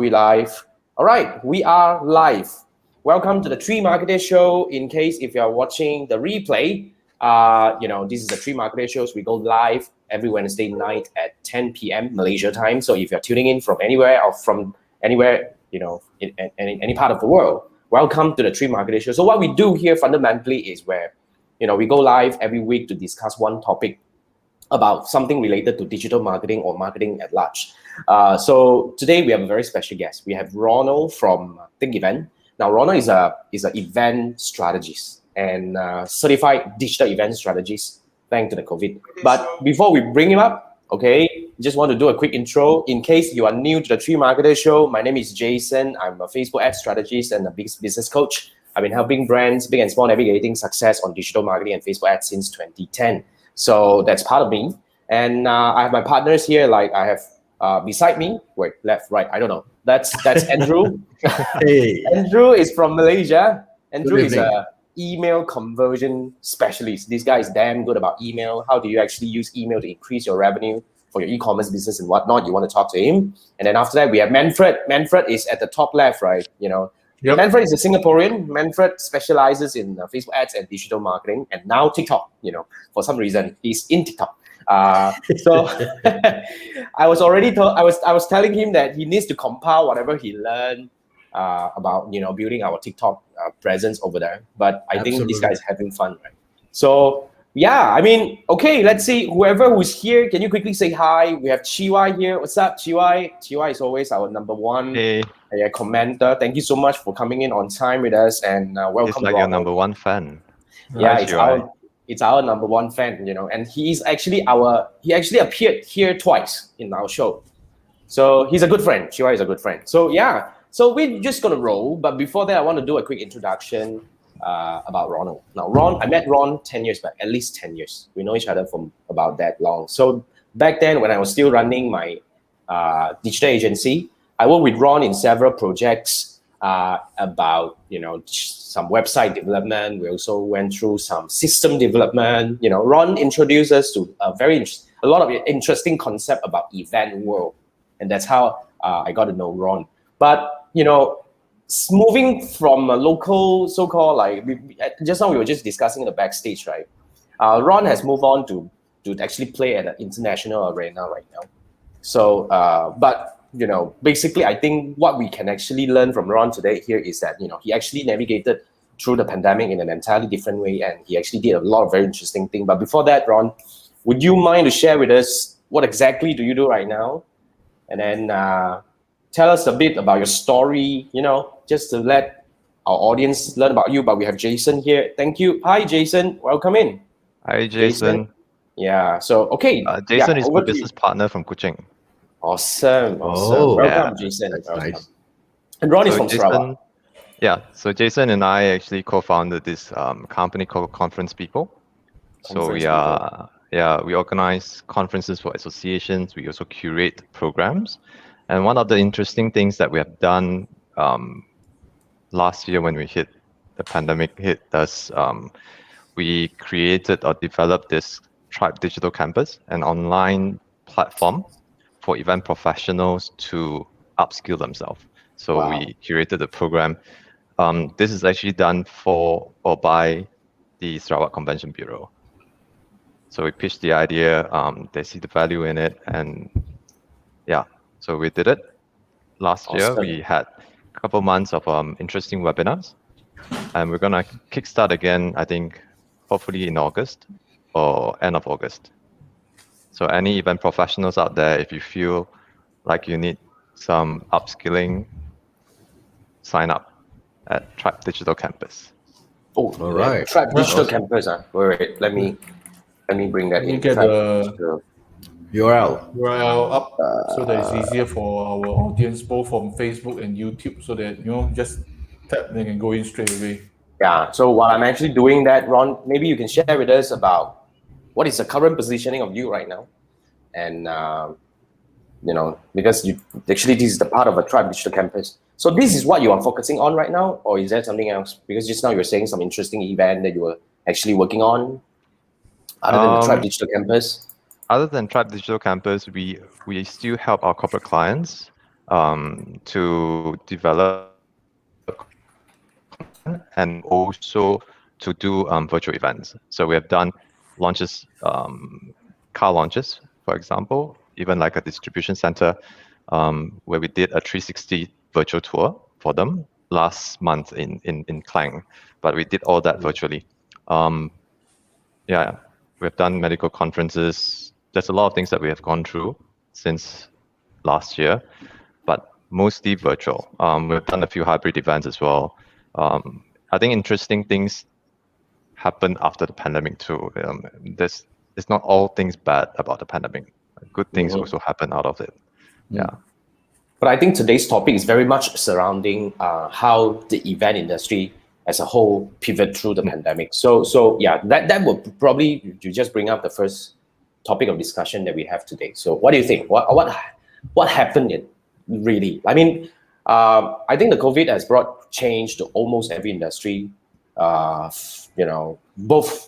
we live? All right, we are live. Welcome to the Three Marketeers Show. In case if you are watching the replay, this is the Three Marketeers Shows. We go live every Wednesday night at 10 p.m. Malaysia time. So if you're tuning in from anywhere or from anywhere, in any part of the world, welcome to the Three Marketeers Show. So what we do here fundamentally is where, we go live every week to discuss one topic about something related to digital marketing or marketing at large. So today we have a very special guest. We have Ronald from Think Event. Now Ronald is an event strategist and certified digital event strategist thanks to the COVID. But before we bring him up, just want to do a quick intro. In case you are new to the Three Marketers Show, my name is Jason. I'm a Facebook ad strategist and a business coach. I've been helping brands, big and small, navigating success on digital marketing and Facebook ads since 2010. So that's part of me. And I have my partners here, like I have beside me, wait, left, right, I don't know. That's Andrew. Hey. Andrew is from Malaysia. Andrew is an email conversion specialist. This guy is damn good about email. How do you actually use email to increase your revenue for your e-commerce business and whatnot? You want to talk to him. And then after that, we have Manfred. Manfred is at the top left, right? Yep. Manfred is a Singaporean. Manfred specializes in Facebook ads and digital marketing, and now TikTok. For some reason, he's in TikTok. So I was already told. I was telling him that he needs to compile whatever he learned about building our TikTok presence over there. But I think this guy is having fun, right? So yeah, let's see. Whoever who's here, can you quickly say hi? We have Chiwai here. What's up, Chiwai? Chiwai is always our number one commenter. Thank you so much for coming in on time with us, and welcome. It's like Ronald. Your number one fan. Yeah, it's our number one fan, and he actually appeared here twice in our show. So he's a good friend. Chiwai is a good friend. So yeah, so we're just gonna roll. But before that, I want to do a quick introduction about Ronald. Now, I met Ron 10 years back, at least 10 years. We know each other from about that long. So back then, when I was still running my digital agency, I worked with Ron in several projects about some website development. We also went through some system development. Ron introduced us to a lot of interesting concept about event world, and that's how I got to know Ron. But moving from a local so-called just now we were just discussing in the backstage, right? Ron has moved on to actually play at an international arena right now. So, but basically, I think what we can actually learn from Ron today here is that, he actually navigated through the pandemic in an entirely different way, and he actually did a lot of very interesting things. But before that, Ron, would you mind to share with us what exactly do you do right now? And then tell us a bit about your story, just to let our audience learn about you. But we have Jason here. Thank you. Hi, Jason. Welcome in. Hi, Jason. Yeah. So, okay. Jason is my business partner from Kuching. Awesome. Welcome, Jason. That's nice. And Ron is from Sarawak. Yeah, so Jason and I actually co-founded this company called Conference People. We organize conferences for associations. We also curate programs. And one of the interesting things that we have done last year when the pandemic hit us, we created or developed this Tribe Digital Campus, an online platform for event professionals to upskill themselves. So we curated a program. This is actually done for or by the Sarawak Convention Bureau. So we pitched the idea, they see the value in it, and so we did it. Last year, we had a couple months of interesting webinars, and we're gonna kickstart again, I think, hopefully in August or end of August. So any event professionals out there, if you feel like you need some upskilling, sign up at Tribe Digital Campus. Oh, all right. Tribe Digital Campus. Wait, let me bring that in. You get the URL up so that it's easier for our audience, both from Facebook and YouTube, so that just tap, they can go in straight away. Yeah. So while I'm actually doing that, Ron, maybe you can share with us about what is the current positioning of you right now, and because this is the part of a Tribe Digital Campus. So this is what you are focusing on right now, or is there something else? Because just now you were saying some interesting event that you were actually working on, other than the Tribe Digital Campus. Other than Tribe Digital Campus, we still help our corporate clients to develop and also to do virtual events. So we have done launches, car launches, for example, even like a distribution center where we did a 360 virtual tour for them last month in Klang, but we did all that virtually. Yeah, we've done medical conferences. There's a lot of things that we have gone through since last year, but mostly virtual. We've done a few hybrid events as well. I think interesting things happen after the pandemic too. It's not all things bad about the pandemic. Good things also happen out of it. Yeah. But I think today's topic is very much surrounding how the event industry as a whole pivot through the pandemic. So yeah, that would probably you just bring up the first topic of discussion that we have today. So what do you think? What happened really? I mean, I think the COVID has brought change to almost every industry, both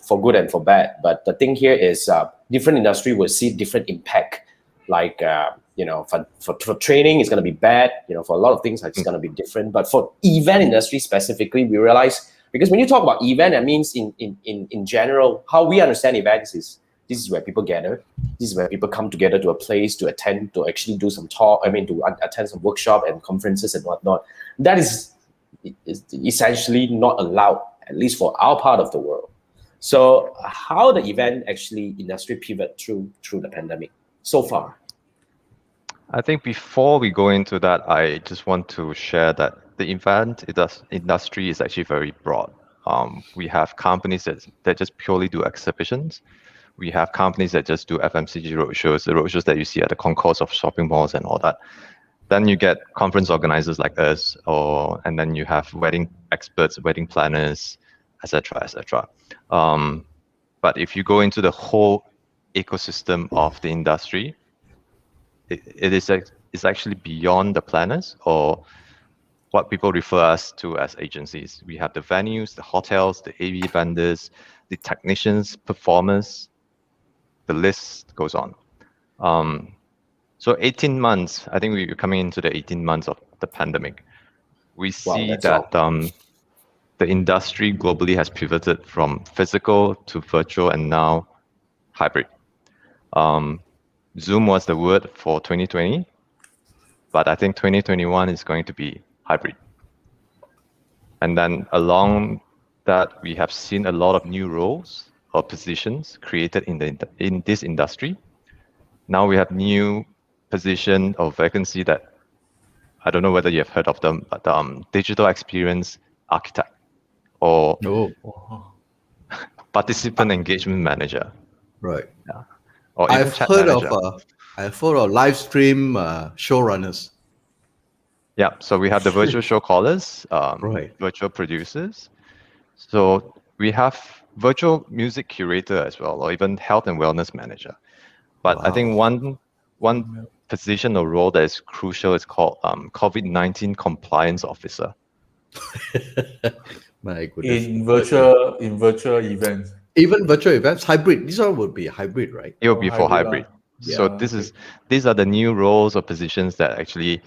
for good and for bad. But the thing here is different industry will see different impact. Like, for training, it's going to be bad. For a lot of things, it's going to be different. But for event industry specifically, we realize, because when you talk about event, that means in general, how we understand events is this is where people gather. This is where people come together to a place to attend, to actually do some talk. To attend some workshop and conferences and whatnot. That is essentially not allowed, at least for our part of the world. So how the event actually industry pivot through the pandemic so far? I think before we go into that, I just want to share that the event industry is actually very broad. We have companies that just purely do exhibitions. We have companies that just do FMCG roadshows, the roadshows that you see at the concourse of shopping malls and all that. Then you get conference organizers like us, and then you have wedding experts, wedding planners, etc., etc. But if you go into the whole ecosystem of the industry, it's actually beyond the planners or what people refer us to as agencies. We have the venues, the hotels, the AV vendors, the technicians, performers. The list goes on. So 18 months, I think we're coming into the 18 months of the pandemic. We see that the industry globally has pivoted from physical to virtual and now hybrid. Zoom was the word for 2020, but I think 2021 is going to be hybrid. And then along that, we have seen a lot of new roles or positions created in this industry. Now we have new position or vacancy that I don't know whether you have heard of them, but digital experience architect or participant engagement manager. Right. Yeah. Or I've heard of live stream showrunners. Yeah. So we have the virtual show callers, virtual producers. So we have virtual music curator as well, or even health and wellness manager. But I think one position or role that is crucial is called COVID-19 compliance officer. My goodness. In virtual events. Even virtual events, hybrid. These all would be hybrid, right? It will be for hybrid. So these are the new roles or positions that actually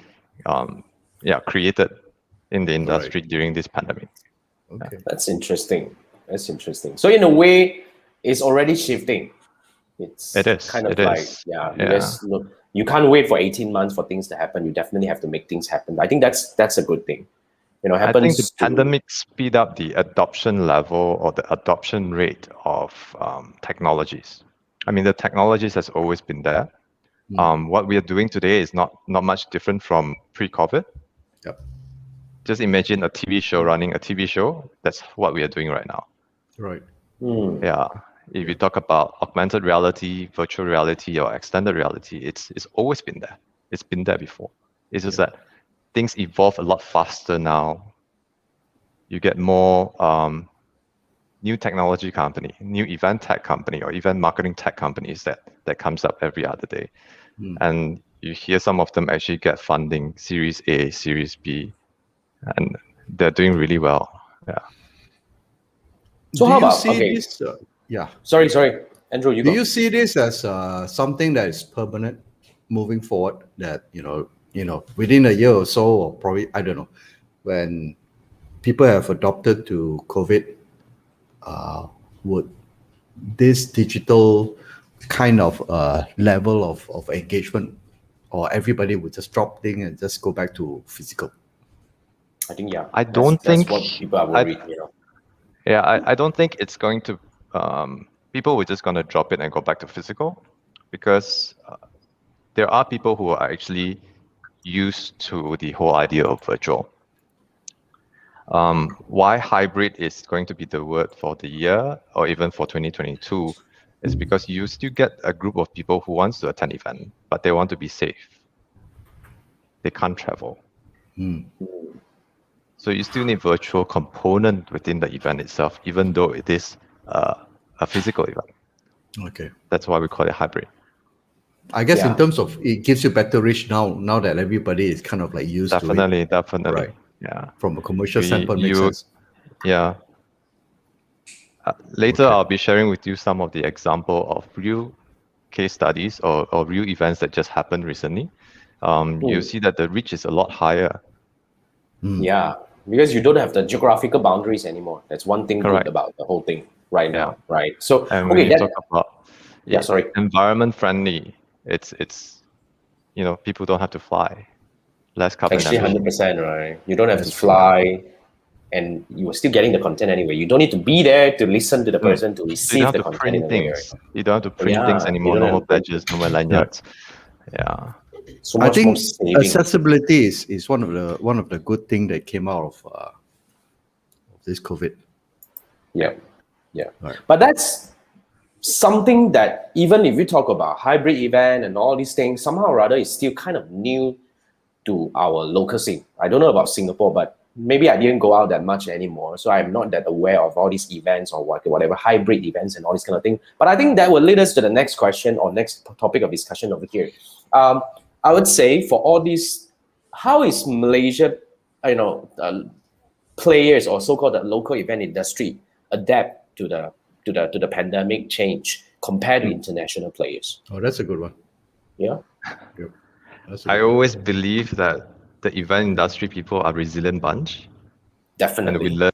created in the industry during this pandemic. Okay. That's interesting. So in a way, it's already shifting. It is. Kind of look, you can't wait for 18 months for things to happen. You definitely have to make things happen. I think that's a good thing. I think the pandemic speed up the adoption level or the adoption rate of technologies. I mean, the technologies has always been there. What we are doing today is not much different from pre-COVID. Yep. Just imagine a TV show running a TV show. That's what we are doing right now. Right. Yeah. If you talk about augmented reality, virtual reality, or extended reality, it's always been there. It's been there before. It's just that things evolve a lot faster now. You get more new technology company, new event tech company, or event marketing tech companies that comes up every other day. And you hear some of them actually get funding, Series A, Series B, and they're doing really well. Yeah. So how about this? Sorry, Andrew. Do you see this as something that is permanent moving forward? That within a year or so, or probably, I don't know, when people have adopted to COVID, would this digital kind of level of engagement, or everybody would just drop thing and just go back to physical? I think, yeah. I don't think that's what people are worried, Yeah, I don't think it's going to. People were just going to drop it and go back to physical, because there are people who are actually used to the whole idea of virtual. Why hybrid is going to be the word for the year, or even for 2022, is because you still get a group of people who wants to attend event, but they want to be safe. They can't travel. So you still need virtual component within the event itself, even though it is a physical event. Okay. That's why we call it hybrid. I guess in terms of, it gives you better reach now that everybody is kind of like used to it. Definitely. Right. Yeah. From a commercial standpoint, makes sense. Yeah. Later, I'll be sharing with you some of the example of real case studies or real events that just happened recently. You see that the reach is a lot higher. Yeah, because you don't have the geographical boundaries anymore. That's one thing good about the whole thing right now, right? So, and when you talk about environment friendly, it's people don't have to fly. Less carbon actually emission. 100%, right? You don't have to fly, and you are still getting the content anyway. You don't need to be there to listen to the person to receive the content in a way, right? You don't have to print things anymore. No more badges, no more lanyards. Yeah. So much I think more saving. accessibility is one of the good thing that came out of this COVID. Yeah. Right. But that's something that, even if you talk about hybrid event and all these things, somehow or other is still kind of new to our local scene. I don't know about Singapore, but maybe I didn't go out that much anymore, so I'm not that aware of all these events or whatever hybrid events and all this kind of thing. But I think that will lead us to the next question or next topic of discussion over here. I would say for all these, how is Malaysia, players or so-called the local event industry adapt to the pandemic change compared to international players? Oh, that's a good one. Yeah. Yep. I always believe that the event industry people are resilient bunch. Definitely. And we learn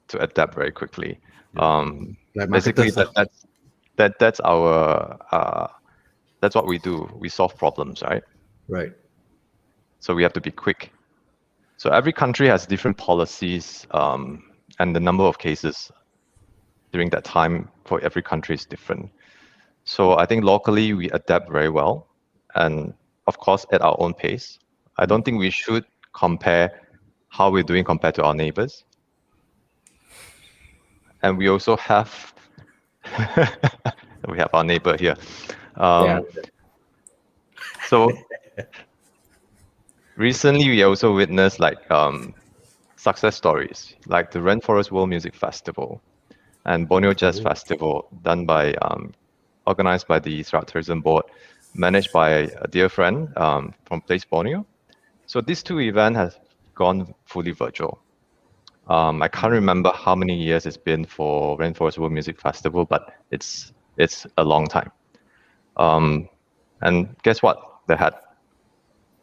to adapt very quickly. Like basically, that's our that's what we do. We solve problems, right? Right. So we have to be quick. So every country has different policies, and the number of cases during that time for every country is different. So I think locally we adapt very well, and of course at our own pace. I don't think we should compare how we're doing compared to our neighbors. And we also have we have our neighbor here. So recently we also witnessed success stories like the Rainforest World Music Festival and Borneo Jazz Festival, organized by the Sarawak Tourism Board, managed by a dear friend from Place Borneo. So these two events have gone fully virtual. I can't remember how many years it's been for Rainforest World Music Festival, but it's a long time. And guess what? They had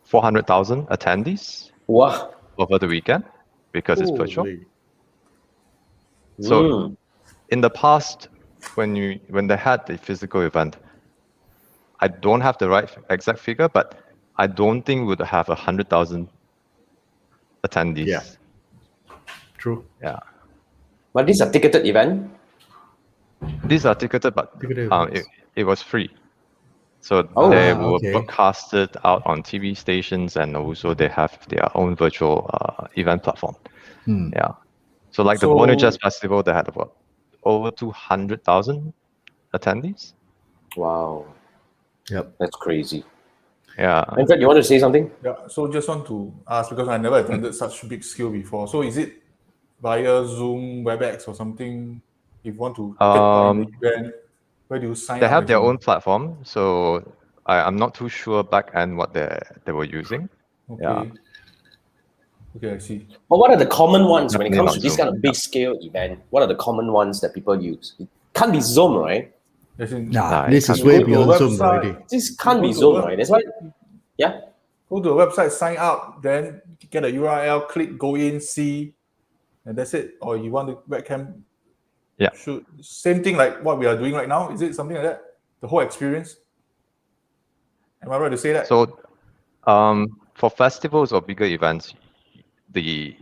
400,000 attendees over the weekend because it's virtual. So in the past, when they had the physical event, I don't have the right exact figure, but I don't think we would have 100,000 attendees. Yeah. True. Yeah. But these are ticketed event? These are ticketed, but it was free. So they were broadcasted out on TV stations, and also they have their own virtual event platform. Yeah. So the Borneo Jazz Festival, they had about over 200,000 attendees. Wow. Yep. That's crazy. Yeah. In fact, you want to say something? Yeah. So just want to ask, because I never attended such big scale before. So is it via Zoom, WebEx, or something? If you want to get part in the event, where do you sign up? They have their own platform, so I'm not too sure back end what they were using. Okay. Yeah. Okay, I see. But what are the common ones when it comes to this Zoom. kind of big scale event? What are the common ones that people use? It can't be Zoom, right? This is way beyond Zoom already. This can't be Zoom, right? That's why. Yeah. Go to the website, sign up, then get a URL, click, go in, see, and that's it. Or you want the webcam shoot, same thing like what we are doing right now. Is it something like that? The whole experience? Am I right to say that? So for festivals or bigger events, the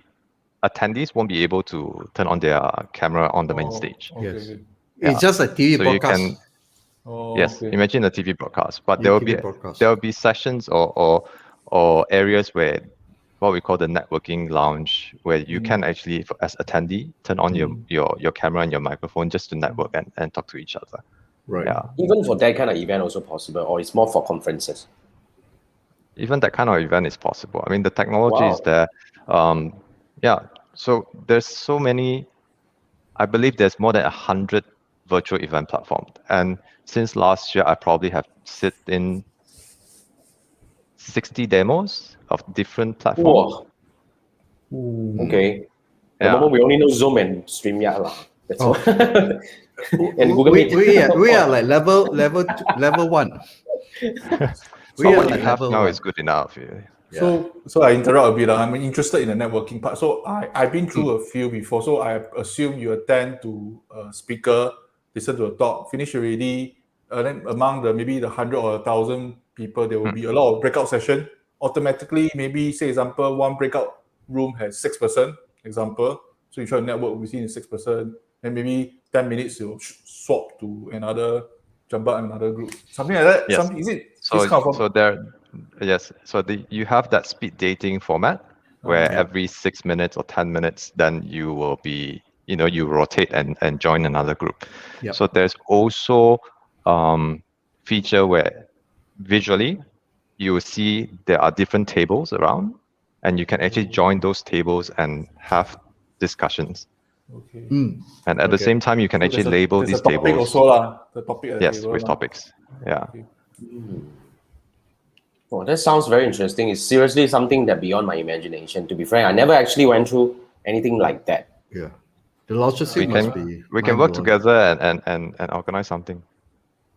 attendees won't be able to turn on their camera on the main stage. Okay, Yes. okay. It's just a TV So broadcast. you can, yes, imagine a TV broadcast, but there broadcast. will be sessions or areas where what we call the networking lounge, where you can actually, as attendee, turn on your camera and your microphone just to network and talk to each other. Right. Yeah. Even for that kind of event also possible, or it's more for conferences? Even that kind of event is possible. I mean, the technology is there. So there's so many, I believe there's more than 100 virtual event platforms. And since last year, I probably have sit in 60 demos of different platforms. Whoa. Okay. The Yeah. moment we only know Zoom and StreamYard lah. That's all. And Google we Meet. are like level 1. So what you have now is good enough. So I interrupt a bit. I'm interested in the networking part. So I've been through a few before. So I assume you attend to a speaker, listen to a talk, finish already. Then among maybe the 100 or 1,000 people, there will be a lot of breakout session. Automatically, maybe say example, one breakout room has 6 person. Example, so you try to network within the 6 person. Then maybe 10 minutes you swap to jump out another group. Something like that. Yes. Is it? You have that speed dating format where every 6 minutes or 10 minutes, then you will be, you rotate and join another group. Yep. So there's also feature where visually you will see there are different tables around, and you can actually join those tables and have discussions. Okay. And at the same time, you can actually label these tables. Also, the topic. Yes, with topics. Yeah. Okay. Oh, that sounds very interesting. It's seriously something that beyond my imagination. To be frank, I never actually went through anything like that. Yeah. The logistics must be. We can work together and organize something.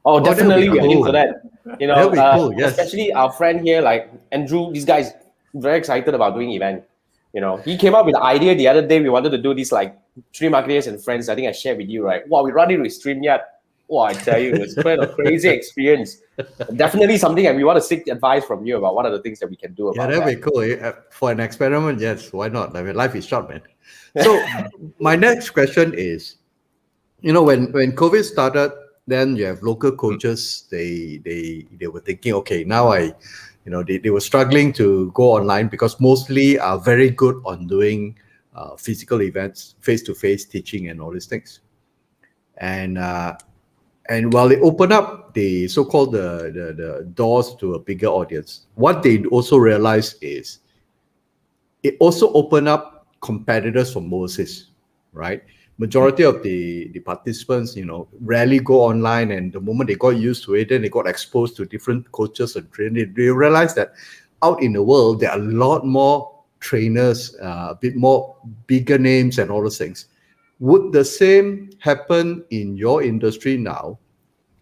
Oh, definitely we are cool. into that. That'd be cool, yes. Especially our friend here, like Andrew, this guy's very excited about doing event. He came up with the idea the other day. We wanted to do this like 3 marketers and friends. I think I shared with you, right? Wow, we run it with StreamYard. Wow, I tell you, it's quite a crazy experience. Definitely something, and we want to seek advice from you about what are the things that we can do about that. Yeah, that'd be cool. For an experiment, yes, why not? I mean, life is short, man. So my next question is, when COVID started, then you have local coaches. They were thinking, okay, now they were struggling to go online because mostly are very good on doing physical events, face-to-face teaching and all these things. And while it opened up the so-called the doors to a bigger audience, what they also realized is it also opened up competitors from overseas, right? Majority of the participants, rarely go online, and the moment they got used to it, then they got exposed to different coaches and trainers. They realized that out in the world, there are a lot more trainers, a bit more bigger names and all those things. Would the same happen in your industry now,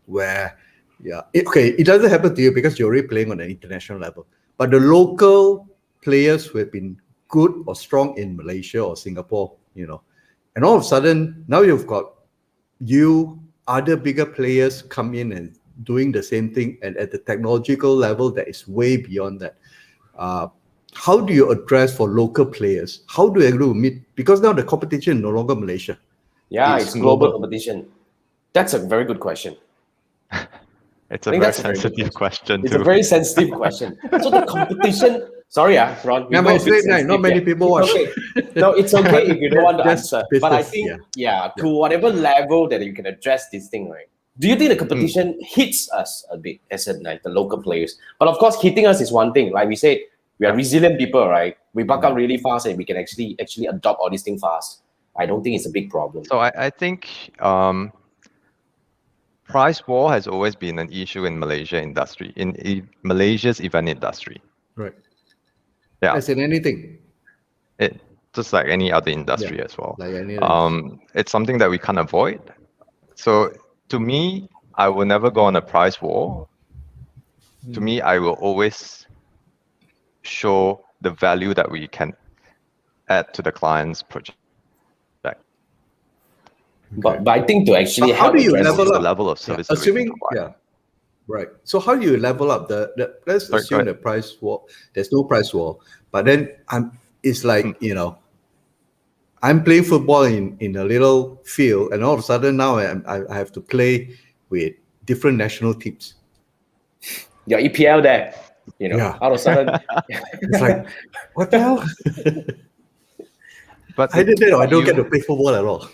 where, it doesn't happen to you because you're already playing on an international level, but the local players who have been good or strong in Malaysia or Singapore, and all of a sudden, now you've got other bigger players come in and doing the same thing, and at the technological level that is way beyond that. How do you address for local players? How do you meet? Because now the competition is no longer Malaysia. Yeah, it's global competition. That's a very good question. It's a very sensitive question. It's a very sensitive question. So the competition. Sorry, Ron. Yeah, but it's late night. Not many people watch. Okay. No, it's okay if you don't want to answer. Business, but I think, to whatever level that you can address this thing, right? Do you think the competition hits us a bit as like the local players? But of course, hitting us is one thing. Like we said, we are resilient people, right? We buck up really fast, and we can actually adopt all these things fast. I don't think it's a big problem. So I think price war has always been an issue in Malaysia industry, in Malaysia's event industry. Right. Yeah. As in anything. Just like any other industry as well. Like any it's something that we can't avoid. So to me, I will never go on a price war. To me, I will always show the value that we can add to the client's project. But I think to actually How help do you address level this- the up? level of service that we can Assuming, provide. yeah, right. So how do you level up the let's Sorry, go assume ahead. the price war, there's no price war, but then it's like, I'm playing football in a little field, and all of a sudden now I have to play with different national teams. your EPL there, Yeah. all of a sudden, It's like, what the hell? But I don't get to you- play football at all.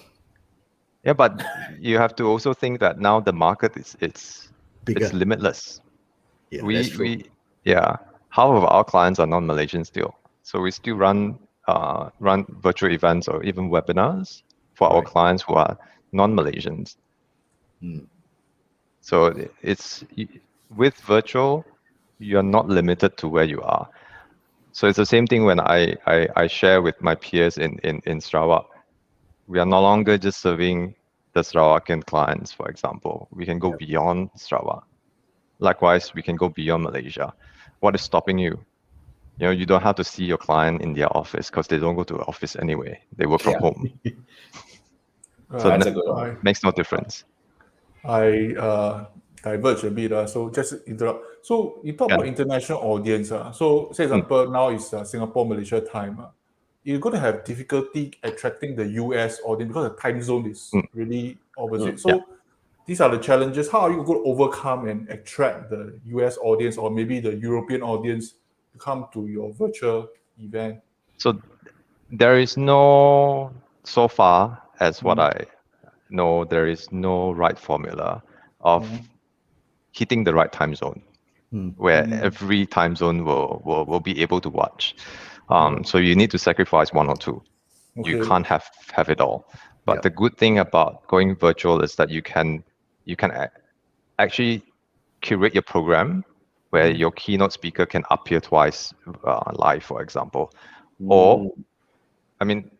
Yeah, but you have to also think that now the market it's Bigger. limitless. Yeah, that's true. Half of our clients are non-Malaysian still, so we still run virtual events or even webinars for our Right. clients who are non-Malaysians. So with virtual, you're not limited to where you are. So it's the same thing when I share with my peers in Sarawak. We are no longer just serving the Sarawakian clients, for example. We can go beyond Sarawak. Likewise, we can go beyond Malaysia. What is stopping you? You don't have to see your client in their office because they don't go to the office anyway. They work from home. So That's a good one. makes no difference. I diverge a bit. So just interrupt. So you talk about international audience. So, say example, now it's Singapore, Malaysia time. You're going to have difficulty attracting the US audience because the time zone is really opposite. So these are the challenges. How are you going to overcome and attract the US audience or maybe the European audience to come to your virtual event? So there is no, so far as what I know, there is no right formula of hitting the right time zone where every time zone will be able to watch. So you need to sacrifice one or two. Okay. You can't have it all. But the good thing about going virtual is that you can actually curate your program where your keynote speaker can appear twice live, for example. Or,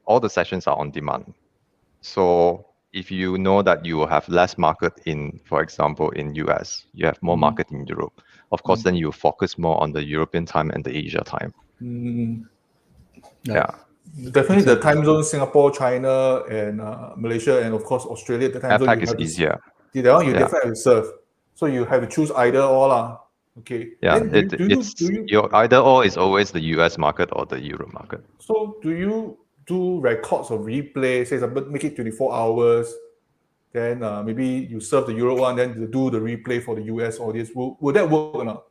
all the sessions are on demand. So if you know that you will have less market in, for example, in US, you have more market in Europe. Of course, then you focus more on the European time and the Asia time. Yeah. Definitely the time zone, Singapore, China, and Malaysia, and of course Australia. The time zone APAC you is have to easier. that one you definitely have to serve. So you have to choose either or. Okay. Yeah, Then do you your either or is always the US market or the Europe market. So do you do records of replay? Say example, make it 24 hours. Then maybe you serve the Euro one, then you do the replay for the US audience. Will that work or not?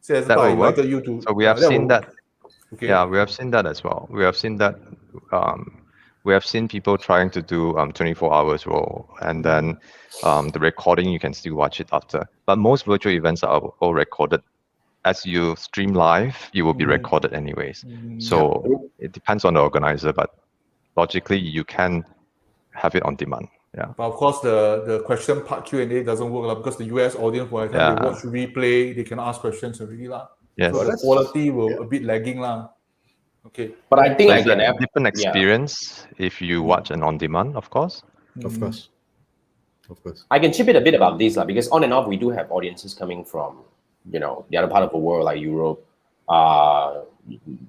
Say example, I That will work. invited you to. So we have seen that. Okay. Yeah, we have seen that as well. We have seen that. We have seen people trying to do 24 hours role, and then the recording you can still watch it after. But most virtual events are all recorded. As you stream live, you will be recorded anyways. So it depends on the organizer, but logically you can have it on demand. Yeah. But of course, the question part Q&A doesn't work because the US audience, by the time they watch replay, they can ask questions already Yes. So the quality will a bit lagging Okay. But I think So I it's can a have different experience if you watch an on demand, of course. Of course. Of course. I can chip in a bit about this because on and off we do have audiences coming from the other part of the world like Europe,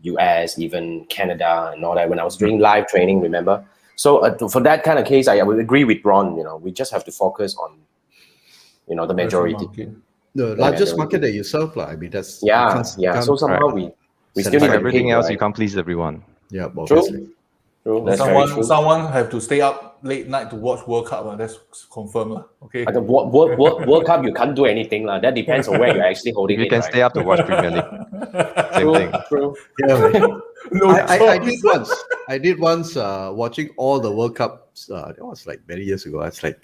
US, even Canada and all that. When I was doing live training, remember. So for that kind of case, I would agree with Ron. We just have to focus on the majority. The largest market that you serve, I mean, that's So somehow we still need Like to everything pick, else, right? you can't please everyone. Yeah, obviously. True. That's very true. Someone have to stay up late night to watch World Cup. That's confirmed. Okay. Like World Cup, you can't do anything. That depends on where you're actually holding You it. can right? stay up to watch Premier League. Same thing. True. Yeah, man. I did choice. once. I did once watching all the World Cups. That was like many years ago. It's like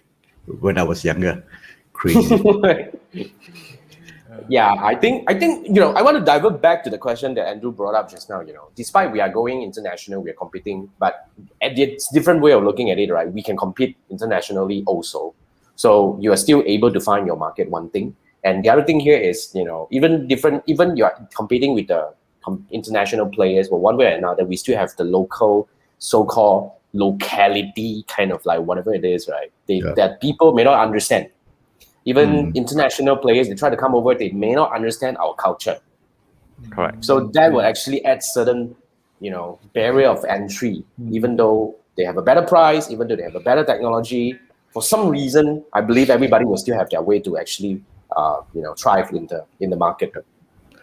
when I was younger. Crazy. Yeah, I think I want to divert back to the question that Andrew brought up just now. Despite we are going international, we are competing, but it's a different way of looking at it, right? We can compete internationally also. So you are still able to find your market, one thing. And the other thing here is, even you are competing with the international players, but one way or another, we still have the local, so-called locality kind of like whatever it is, right? That people may not understand. Even international players, they try to come over, they may not understand our culture. Correct. So that will actually add certain, barrier of entry, even though they have a better price, even though they have a better technology. For some reason, I believe everybody will still have their way to actually, thrive in the market.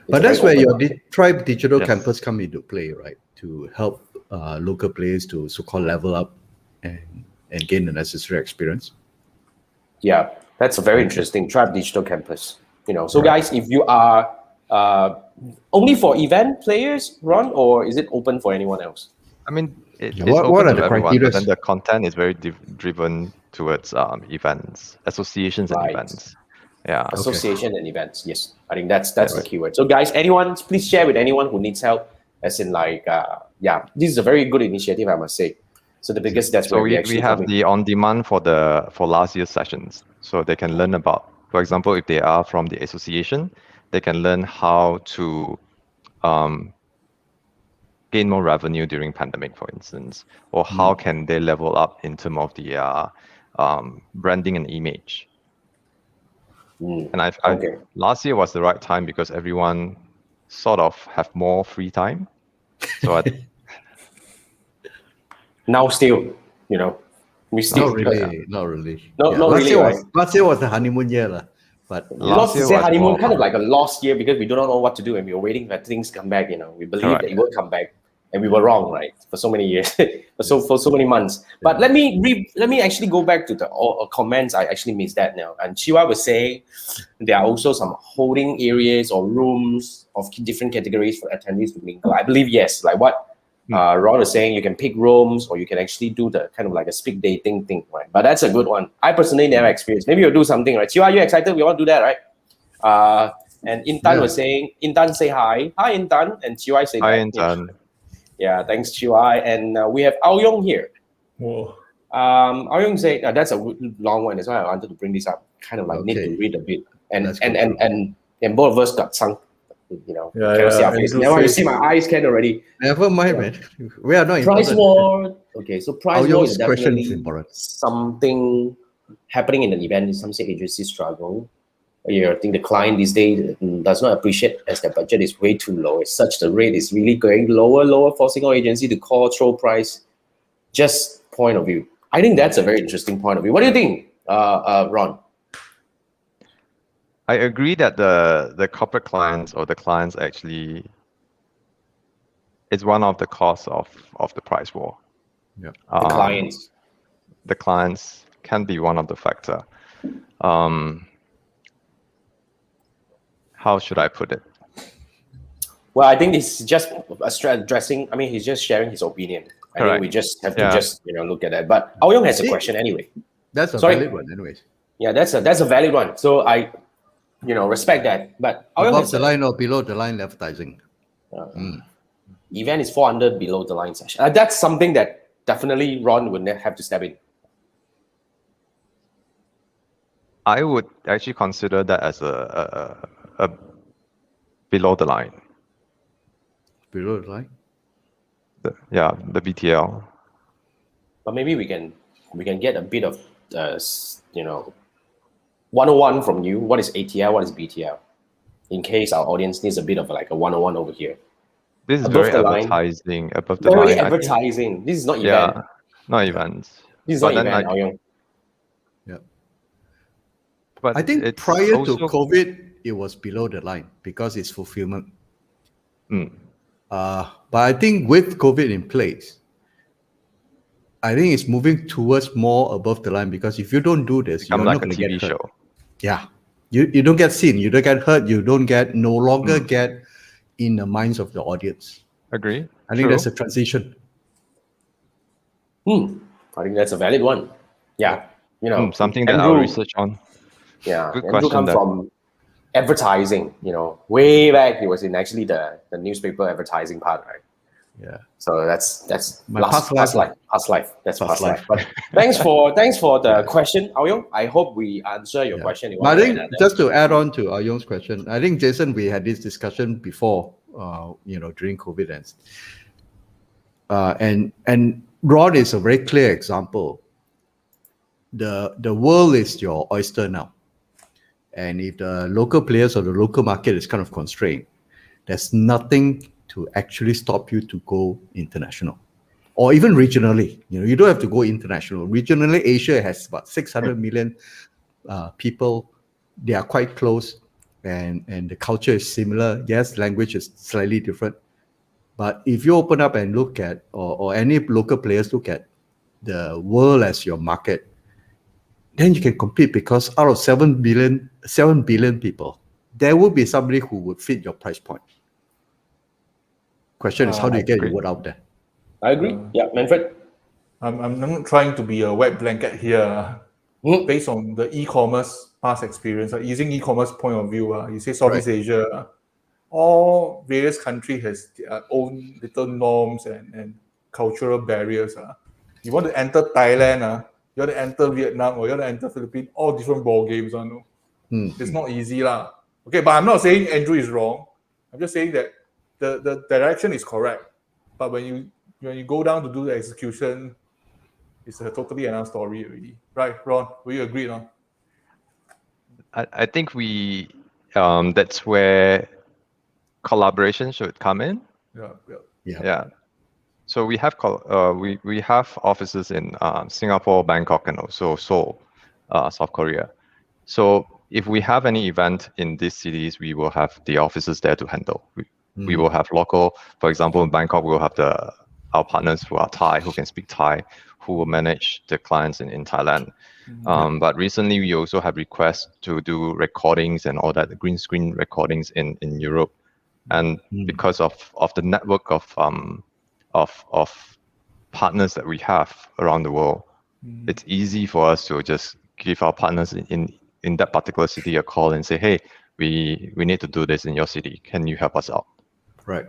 But that's where your Tribe Digital Yes. Campus come into play, right? To help local players to so-called level up and gain the necessary experience. Yeah, that's a very interesting Tribe Digital Campus. So guys, if you are only for event players, Ron, or is it open for anyone else? I mean, it's what open are to the everyone, but then criterias? the content is very driven towards events, associations, and Right. events. Yeah. Association and events. Yes, I think that's the keyword. So guys, anyone, please share with anyone who needs help. As in, this is a very good initiative, I must say. So because that's So where we actually have come in. the on demand for last year's sessions, so they can learn about, for example, if they are from the association, they can learn how to gain more revenue during pandemic, for instance, or how can they level up in terms of the branding and image. And I last year was the right time because everyone sort of have more free time. So Now still, we still Not really. Not really, right? Last year was the honeymoon year, but Not to year say was honeymoon, more kind of like a lost year because we do not know what to do and we were waiting for things to come back. We believe that it will come back, and we were wrong, right? For so many years, for so many months. But let me actually go back to the comments. I actually missed that now. And Chiwa was saying there are also some holding areas or rooms of different categories for attendees to mingle. I believe yes, like what Ron was saying, you can pick rooms or you can actually do the kind of like a speed dating thing, right? But that's a good one. I personally never experienced. Maybe you'll do something, right? Chiwa, are you excited? We want to do that, right? And Intan was saying, Intan say hi. Hi, Intan. And Chiwa say hi, back. Intan. Yeah, thanks, Chiwa. And we have Ao Yong here. Whoa. Ao Yong say, that's a long one. That's why I wanted to bring this up. Kind of like need to read a bit. And both of us got sunk. Cannot see our face. Now you see my eyes can already. Never mind, man. We are not Price important. war. Okay, so price war is question is definitely important. something happening in an event. Some say agency struggle. I think the client these days does not appreciate as the budget is way too low. As such, the rate is really going lower, forcing our agency to throw price. Just point of view. I think that's a very interesting point of view. What do you think, Ron? I agree that the corporate clients or the clients actually is one of the cause of the price war. Yeah. The clients. The clients can be one of the factor. How should I put it? Well, I think it's just addressing. I mean, he's just sharing his opinion. I think we just have to look at that. But Ao Yong has a question anyway. That's a valid one, anyways. Yeah, that's a valid one. So I, respect that. But above the line or below the line advertising. Event is 400 below the line session. That's something that definitely Ron would have to step in. I would actually consider that as a below the line. Below the line? The BTL. But maybe we can get a bit of 101 from you. What is ATL? What is BTL? In case our audience needs a bit of like a 101 over here. This is above very advertising. Above the very line. advertising. This is not event. Yeah, not events. This is not event, Ao Yong. Yeah. But I think it's prior also, to COVID, it was below the line because it's fulfillment. But I think with COVID in place, I think it's moving towards more above the line because if you don't do this, you're like not going to get TV hurt. show. Yeah. You don't get seen, you don't get hurt, you don't no longer get in the minds of the audience. Agree. I think that's a transition. I think that's a valid one. Yeah. Something that Andrew, I'll research on. Yeah. Good Andrew question comes from advertising, way back he was in actually the newspaper advertising part, right? Yeah. So that's my past life. That's past life. But thanks for the question, Ao Yong. I hope we answer your question. But I think just to add on to Ao Yong's question, I think Jason, we had this discussion before, during COVID, and Rod is a very clear example. The world is your oyster now, and if the local players or the local market is kind of constrained, there's nothing to actually stop you to go international. Or even regionally, you don't have to go international. Regionally, Asia has about 600 million people. They are quite close, and the culture is similar. Yes, language is slightly different. But if you open up and look at, or any local players look at the world as your market, then you can compete, because out of 7 billion people, there will be somebody who would fit your price point. Question is, how do you get your word out there? I agree. Yeah, Manfred. I'm not trying to be a wet blanket here. Based on the e-commerce past experience, using e-commerce point of view, you say Southeast Asia, all various countries has their own little norms and cultural barriers. You want to enter Thailand, you want to enter Vietnam, or you want to enter Philippines, all different ball games. It's not easy. Okay, but I'm not saying Andrew is wrong. I'm just saying that the direction is correct. But when you go down to do the execution, it's a totally another story already. Right, Ron? Will you agree, no? I think that's where collaboration should come in. Yeah. So we have we have offices in Singapore, Bangkok, and also Seoul, South Korea. So if we have any event in these cities, we will have the offices there to handle. We will have local, for example, in Bangkok, we'll have our partners who are Thai, who can speak Thai, who will manage the clients in Thailand. But recently, we also have requests to do recordings and all that, the green screen recordings in Europe. And because of the network of partners that we have around the world, it's easy for us to just give our partners in that particular city a call and say, hey, we need to do this in your city. Can you help us out? Right.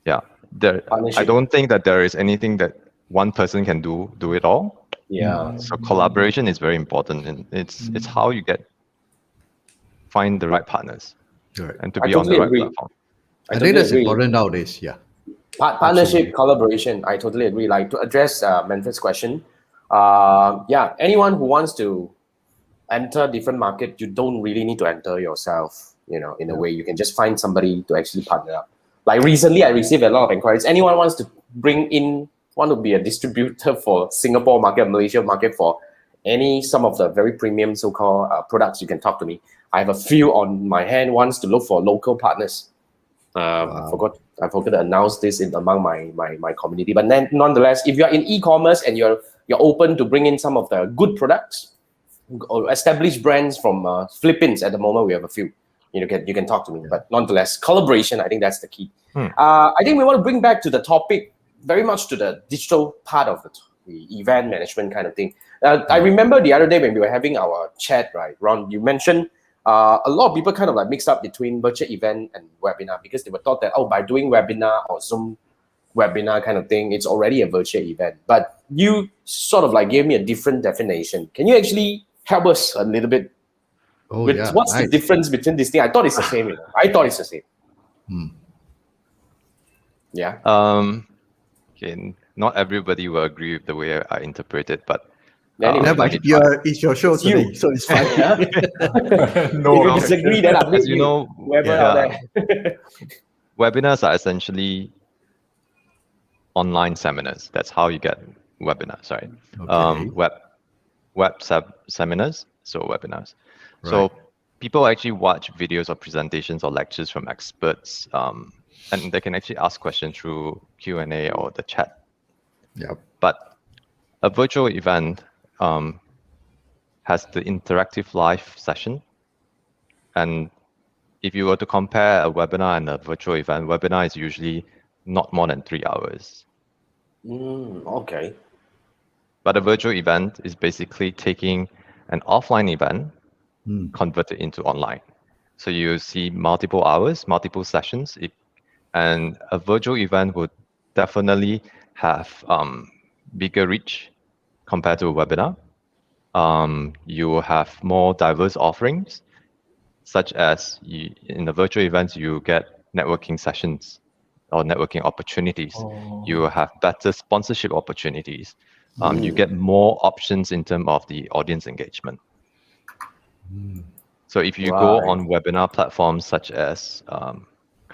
Yeah. I don't think that there is anything that one person can do it all. Yeah. So collaboration is very important, and it's how you find the right partners and to be on the right platform. I think that's important nowadays. Yeah. Partnership, collaboration. I totally agree. Like, to address Manfred's question, anyone who wants to enter different market, you don't really need to enter yourself. In a way, you can just find somebody to actually partner up. Like recently, I received a lot of inquiries. Anyone wants to want to be a distributor for Singapore market, Malaysia market, for some of the very premium so-called products, you can talk to me. I have a few on my hand. Wants to look for local partners. I forgot to announce this among my community. But nonetheless, if you're in e-commerce and you're open to bring in some of the good products or established brands from Philippines, at the moment we have a few. You can talk to me. But nonetheless, collaboration, I think that's the key. I think we want to bring back to the topic, very much to the digital part of the event management kind of thing. I remember the other day when we were having our chat, right, Ron, you mentioned a lot of people kind of like mixed up between virtual event and webinar, because they were thought that, by doing webinar or Zoom webinar kind of thing, it's already a virtual event. But you sort of like gave me a different definition. Can you actually help us a little bit? What's the difference between these things? I thought it's the same. I thought it's the same. Yeah. Okay, not everybody will agree with the way I interpret it, but it's your show today, so it's fine. If you disagree, then I'll as you know, whoever out there. Webinars are essentially online seminars. That's how you get webinars, right? Okay. Web seminars, so webinars. Right. So people actually watch videos or presentations or lectures from experts, and they can actually ask questions through Q&A or the chat. Yep. But a virtual event has the interactive live session. And if you were to compare a webinar and a virtual event, webinar is usually not more than 3 hours. Okay. But a virtual event is basically taking an offline event, converted into online. So you see multiple hours, multiple sessions, and a virtual event would definitely have bigger reach compared to a webinar. You will have more diverse offerings, such as in the virtual events, you get networking sessions or networking opportunities. You will have better sponsorship opportunities. You get more options in terms of the audience engagement. So if you go on webinar platforms such as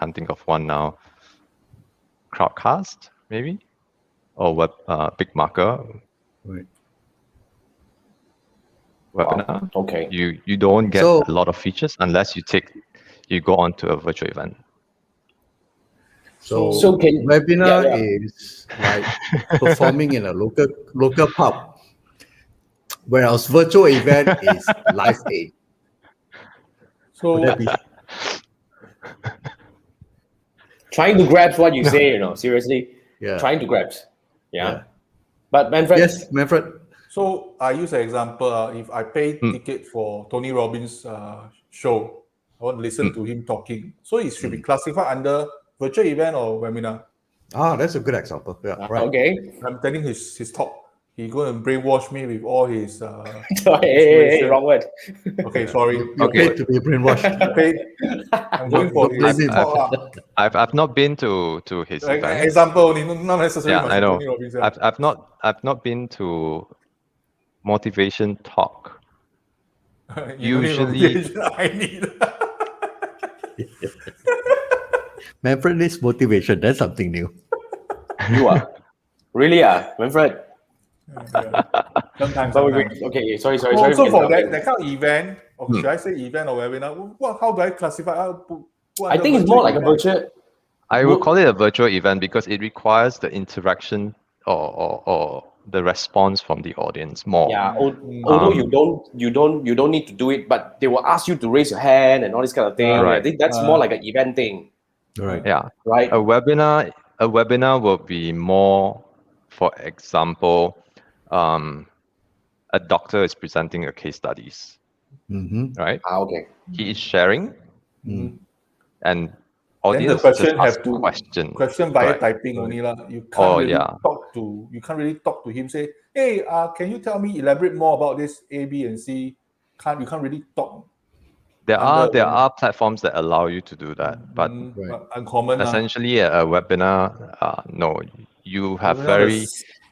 can't think of one now. Crowdcast, maybe? Or Big Marker Right. webinar. Okay. You don't get So- a lot of features unless you go on to a virtual event. So, can- webinar yeah. is like performing in a local pub, whereas virtual event is live aid. So Would that be? Trying to grasp what you say, seriously. Yeah. Trying to grasp. Yeah. Yeah. But Manfred, Yes, Manfred. So I use an example. If I pay ticket for Tony Robbins' show, I want to listen to him talking. So it should be classified under virtual event or webinar. Ah, that's a good example. Yeah, right. okay. I'm telling his talk. He going to brainwash me with all his. Hey, wrong word. Okay, sorry. You're Okay. paid to be brainwashed. I'm going for Don't blame his him. talk. I've not been to his event. Example only, not necessarily. Yeah, must I be know. Tony Robbins, yeah. I've not been to motivation talk. You don't need Usually- motivation, I need. Manfred needs motivation. That's something new. You are. Really, Manfred? Sometimes. So okay, sorry. So for that kind of event, or should I say event or webinar? How do I classify? I think it's more like a virtual. I would call it a virtual event because it requires the interaction or the response from the audience more. Yeah, although you don't need to do it, but they will ask you to raise your hand and all this kind of thing. Right. I think that's more like an event thing, Right. Yeah. right? A webinar will be more, for example, a doctor is presenting a case studies, Mm-hmm. right? Okay. He is sharing, Mm. and Then the audience person just ask have to question via Correct. typing only lah. You Oh, can't really yeah. talk to him. Say, hey, can you tell me elaborate more about this A, B, and C? You can't really talk. There Under a are platforms that allow you to do that, but Right. Uncommon. essentially a webinar, no, you have Webinar, very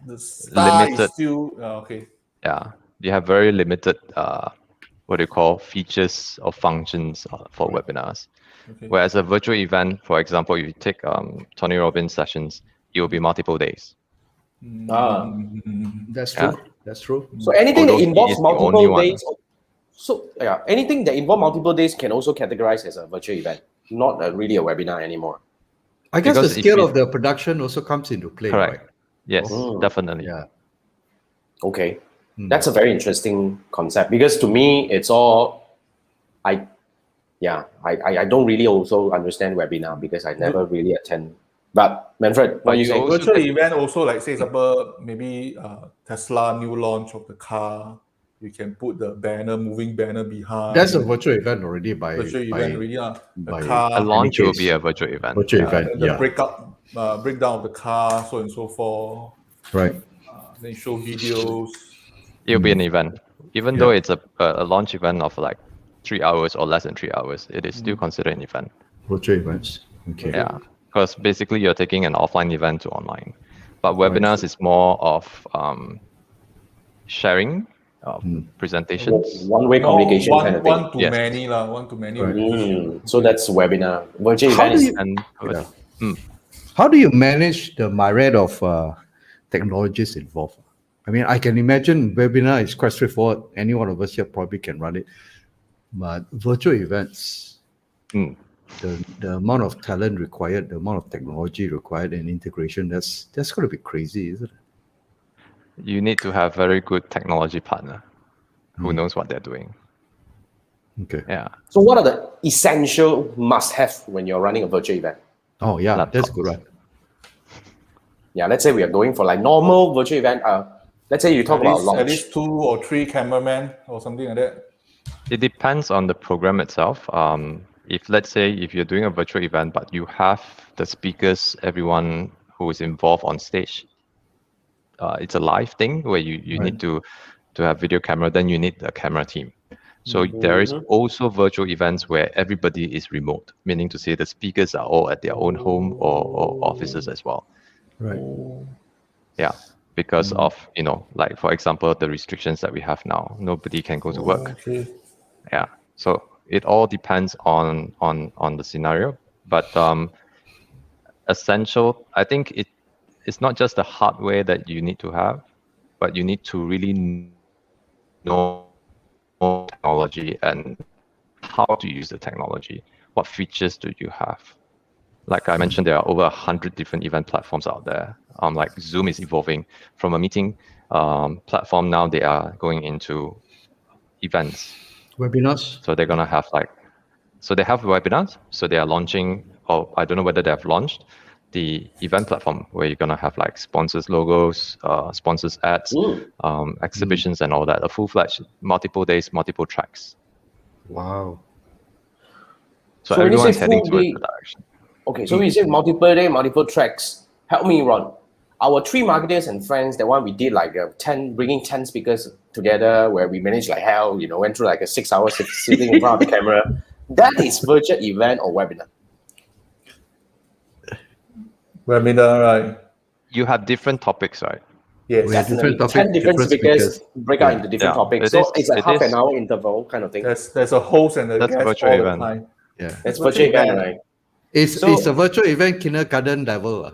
the style limited- is still okay. yeah, you have very limited what do you call features or functions for webinars. Okay. Whereas a virtual event, for example, if you take Tony Robbins sessions, it will be multiple days. That's Yeah. true. That's true. So anything Although that he involves is the only multiple one. days. So yeah, anything that involves multiple days can also categorize as a virtual event, not really a webinar anymore. I guess the Because if scale we- of the production also comes into play, Correct. right? Yes, Oh. definitely. Yeah. Okay, Mm. that's a very interesting concept because to me it's all, I don't really also understand webinar because I never really attend. But Manfred, what But you you say? also Virtual get- event also, like say example, maybe Tesla new launch of the car. You can put the moving banner behind. That's a virtual event already by virtual event already. The by- car, a launch will case. be a virtual event. Virtual Yeah. event. and the Yeah. breakdown of the car, so and so forth. Right. Then show videos. It'll be an event. Even though Yeah. it's a launch event of like 3 hours or less than 3 hours, it is still considered an event. Virtual events. Okay. Yeah, because basically you're taking an offline event to online. But webinars is more of sharing of presentations. One-way communication kind of thing. One to Yes. many lah. One to many. Right. So that's webinar. Virtual How event do is you- And Yeah. How do you manage the myriad of technologies involved? I mean, I can imagine webinar is quite straightforward. Any one of us here probably can run it. But virtual events, Mm. the amount of talent required, the amount of technology required and integration, that's going to be crazy, isn't it? you need to have very good technology partner who knows what they're doing. Okay. Yeah. So what are the essential must-have when you're running a virtual event? Oh, yeah, that's Laptops. good, right? Yeah, let's say we are going for like normal virtual event. Let's say you talk about At launch. least 2 or 3 cameramen or something like that. It depends on the program itself. If let's say if you're doing a virtual event, but you have the speakers, everyone who is involved on stage, it's a live thing where you Right. need to have video camera, then you need a camera team. So there is also virtual events where everybody is remote, meaning to say the speakers are all at their own home or offices as well. Right. Yeah, because of, like for example, the restrictions that we have now, nobody can go to work. Okay. Yeah, so it all depends on the scenario. But essential, I think it's not just the hardware that you need to have, but you need to really know technology and how to use the technology. What features do you have? Like I mentioned, there are over 100 different event platforms out there. Like Zoom is evolving from a meeting platform. Now they are going into events. Webinars. So they're gonna have so they have webinars. So they are launching, or I don't know whether they have launched the event platform where you're gonna have like sponsors logos, sponsors ads, exhibitions, and all that. A full-fledged, multiple days, multiple tracks. Wow. So when you say everyone's heading full towards day, the direction. okay, so when you say multiple day, multiple tracks, help me, Ron. Our 3 marketers and friends, the one we did like bringing 10 speakers together where we managed like hell, went through like a 6 hours sitting in front of the camera. That is virtual event or webinar. Webinar, right? You have different topics, right? Yes. We have Definitely. different topics, 10 different speakers speakers. break out into different Yeah. topics. It So is- it's a it half is- an hour interval kind of thing. There's a host and a That's guest virtual all event. the time. Yeah. It's virtual event, right? It's a virtual event kindergarten level.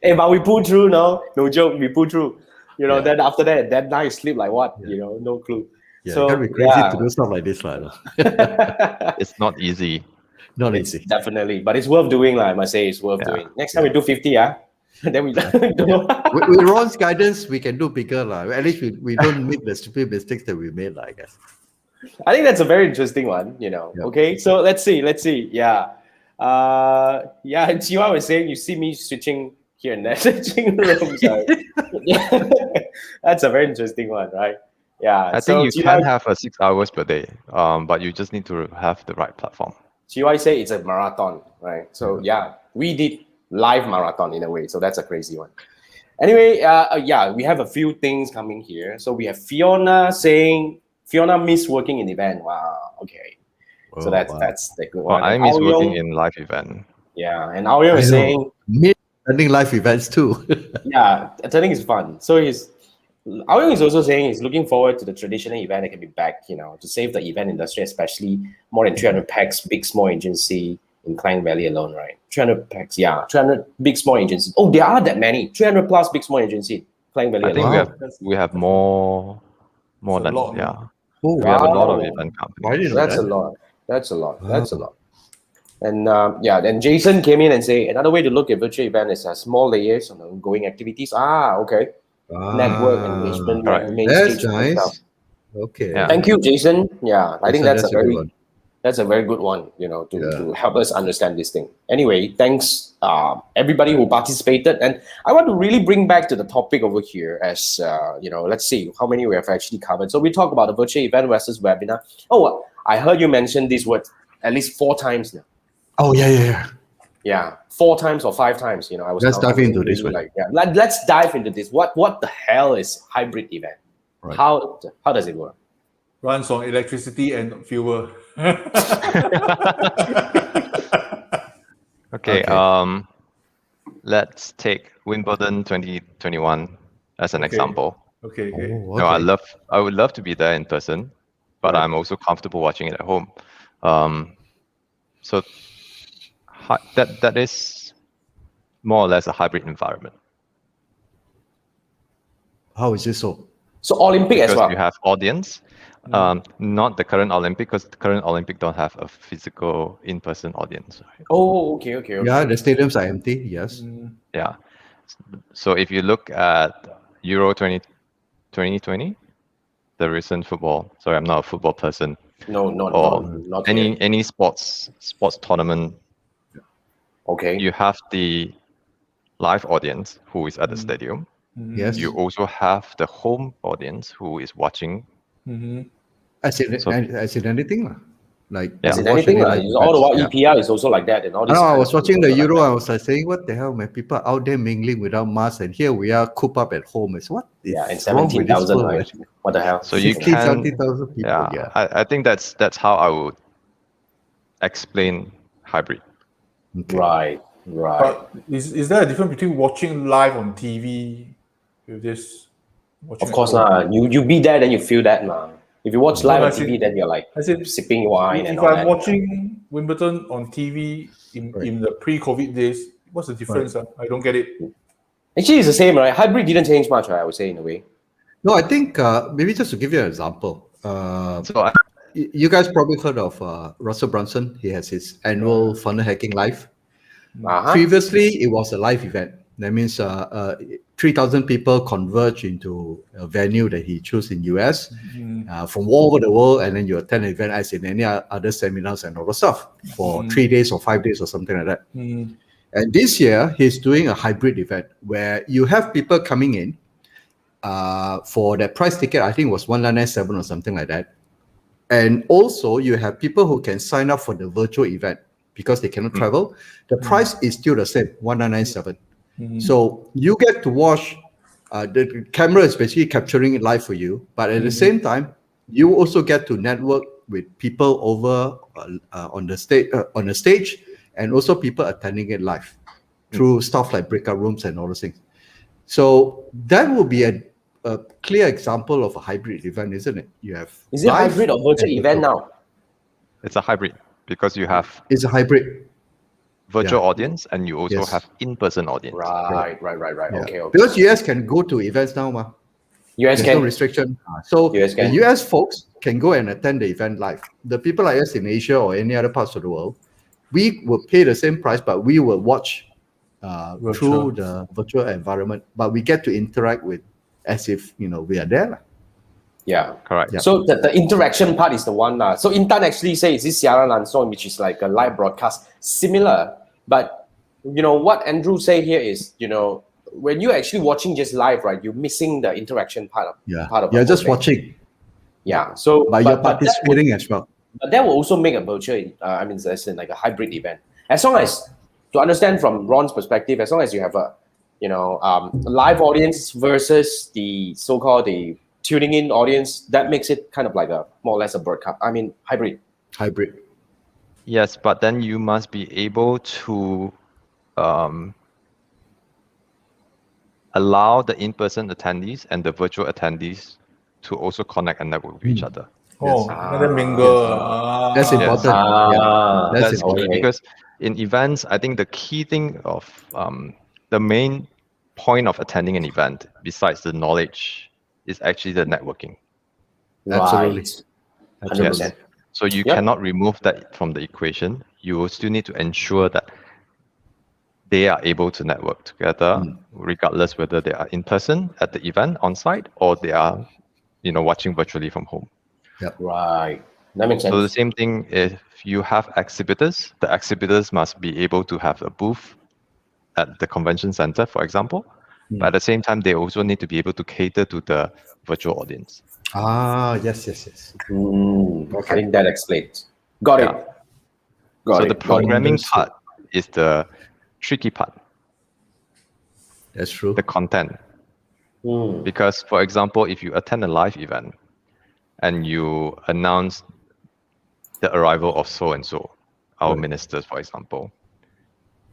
Hey, but we pull through, no joke, we pull through. Yeah. Then after that night sleep like what? No clue. Yeah, So, you gotta be crazy to do stuff like this, lah. It's not easy. Not It's easy. definitely, but it's worth doing, I must say, it's worth Yeah. doing. Next time we do 50, then we don't know. With Ron's guidance, we can do bigger, lah. At least we don't make the stupid mistakes that we made, I guess. I think that's a very interesting one, Yeah. Okay, so let's see. Yeah. Chiwa was saying you see me switching here and there, switching rooms. Yeah. That's a very interesting one, right? Yeah. I think you can have 6 hours per day, but you just need to have the right platform. Chiwa say it's a marathon, right? So yeah, we did live marathon in a way. So that's a crazy one. Anyway, we have a few things coming here. So we have Fiona saying Fiona miss working in event. Wow. Okay. So that's the good one. Well, I miss working in live event. Yeah, and Aoyong is saying attending live events too. yeah, attending is fun. So Aoyong is also saying he's looking forward to the traditional event that can be back, to save the event industry, especially more than 300 packs, big small agency in Klang Valley alone, right? 300 packs, 300 big small agencies. Oh, there are that many, 300 plus big small agency in Klang Valley I think alone. we have more It's a than lot, yeah. Oh, We have a lot of Wow. event I companies. didn't know That's that. a lot. That's a lot. And then Jason came in and say another way to look at virtual event is small layers on ongoing activities. Okay. Network engagement, Correct. main That's stage nice. stuff. Okay. Yeah. Thank you, Jason. Yeah, I think that's a good very one. that's a very good one. To help us understand this thing. Anyway, thanks everybody who participated, and I want to really bring back to the topic over here as let's see how many we have actually covered. So we talk about the virtual event versus webinar. Oh, I heard you mention this word at least 4 times now. Oh yeah. Yeah, 4 times or 5 times. I was. Let's dive counting into this really one. let's dive into this. What the hell is hybrid event? Right. How does it work? Runs on electricity and fuel. Okay. Okay. Let's take Wimbledon 2021 as an Okay. example. Okay. Oh, No, okay. I would love to be there in person, but Right. I'm also comfortable watching it at home. So that is more or less a hybrid environment. How is it so? So Olympic as Because well. you have audience, not the current Olympic, because the current Olympic don't have a physical in-person audience. Right? Oh, okay. Yeah, the stadiums are empty. Yes. Yeah. So if you look at Euro 2020, the recent football. Sorry, I'm not a football person. No, Or not yet. any sports tournament. Okay. You have the live audience who is at the stadium. Yes. You also have the home audience who is watching. As in So- anything, lah. Like Yeah. Is it you watch anything? any live It's all about events, EPR is also like that, and all this. I kind was of watching things the also like Euro. that. I was like saying, "What the hell, man? People are out there mingling without masks, and here we are cooped up at home. It's what? Yeah, and is wrong with this 17,000. world, Right? What the hell? So you 60, can 70,000 people. Yeah, Yeah. I think that's how I would explain hybrid. Okay. Right. But is there a difference between watching live on TV with this? Watching Of at course, home? You be there, then you feel that, man. If you watch live on I see. TV, then you're like I said, sipping wine and if all I'm that. watching Wimbledon on TV in the pre-COVID days, what's the difference? I don't get it. Actually, it's the same, right? Hybrid didn't change much, right? I would say, in a way. No, I think maybe just to give you an example, So you guys probably heard of Russell Brunson. He has his annual funnel hacking live. Uh-huh. Previously, it was a live event. That means 3,000 people converge into a venue that he chose in US from all over the world, and then you attend an event as in any other seminars and all the stuff for 3 days or 5 days or something like that. And this year, he's doing a hybrid event where you have people coming in for that price ticket. I think it was 1997 or something like that. And also, you have people who can sign up for the virtual event because they cannot travel. The price is still the same, 1997. So you get to watch. The camera is basically capturing it live for you, but at the same time, you also get to network with people over on the stage, and also people attending it live through stuff like breakout rooms and all those things. So that will be a clear example of a hybrid event, isn't it? You have Is it hybrid or virtual event now? it's a hybrid because you have It's a hybrid. virtual Yeah. audience and you also Yes. have in-person audience. Right. Yeah. Okay. Because US can go to events now, ma. US There's can. no restriction. So US the can. US folks can go and attend the event live. The people like us in Asia or any other parts of the world, we will pay the same price, but we will watch through the virtual environment. But we get to interact with as if we are there. Yeah. Correct. Yeah. So the interaction part is the one. So Intan actually says this Siaran Langsung, which is like a live broadcast, similar. But what Andrew say here is, when you're actually watching just live, right, you're missing the interaction part of Yeah. the You're just whole thing. watching. Yeah. So But you're participating as well. But that will also make a virtual, as in like a hybrid event. As long as, to understand from Ron's perspective, as long as you have a, live audience versus the so-called the tuning in audience, that makes it kind of like a more or less a broadcast. Hybrid. Hybrid. Yes, but then you must be able to allow the in-person attendees and the virtual attendees to also connect and network with each other. And then mingle. That's important. That's That's important. key because in events, I think the key thing of the main point of attending an event, besides the knowledge, is actually the networking. Absolutely. Right. Absolutely. 100%. So you Yep. cannot remove that from the equation. You will still need to ensure that they are able to network together, regardless whether they are in person at the event on site or they are, watching virtually from home. Right. That makes sense. So the same thing, if you have exhibitors, the exhibitors must be able to have a booth at the convention center, for example. But at the same time, they also need to be able to cater to the virtual audience. Yes. I think that explains. Got it. So the programming part is the tricky part, That's true. the content. Because, for example, if you attend a live event and you announce the arrival of so-and-so, our ministers, for example,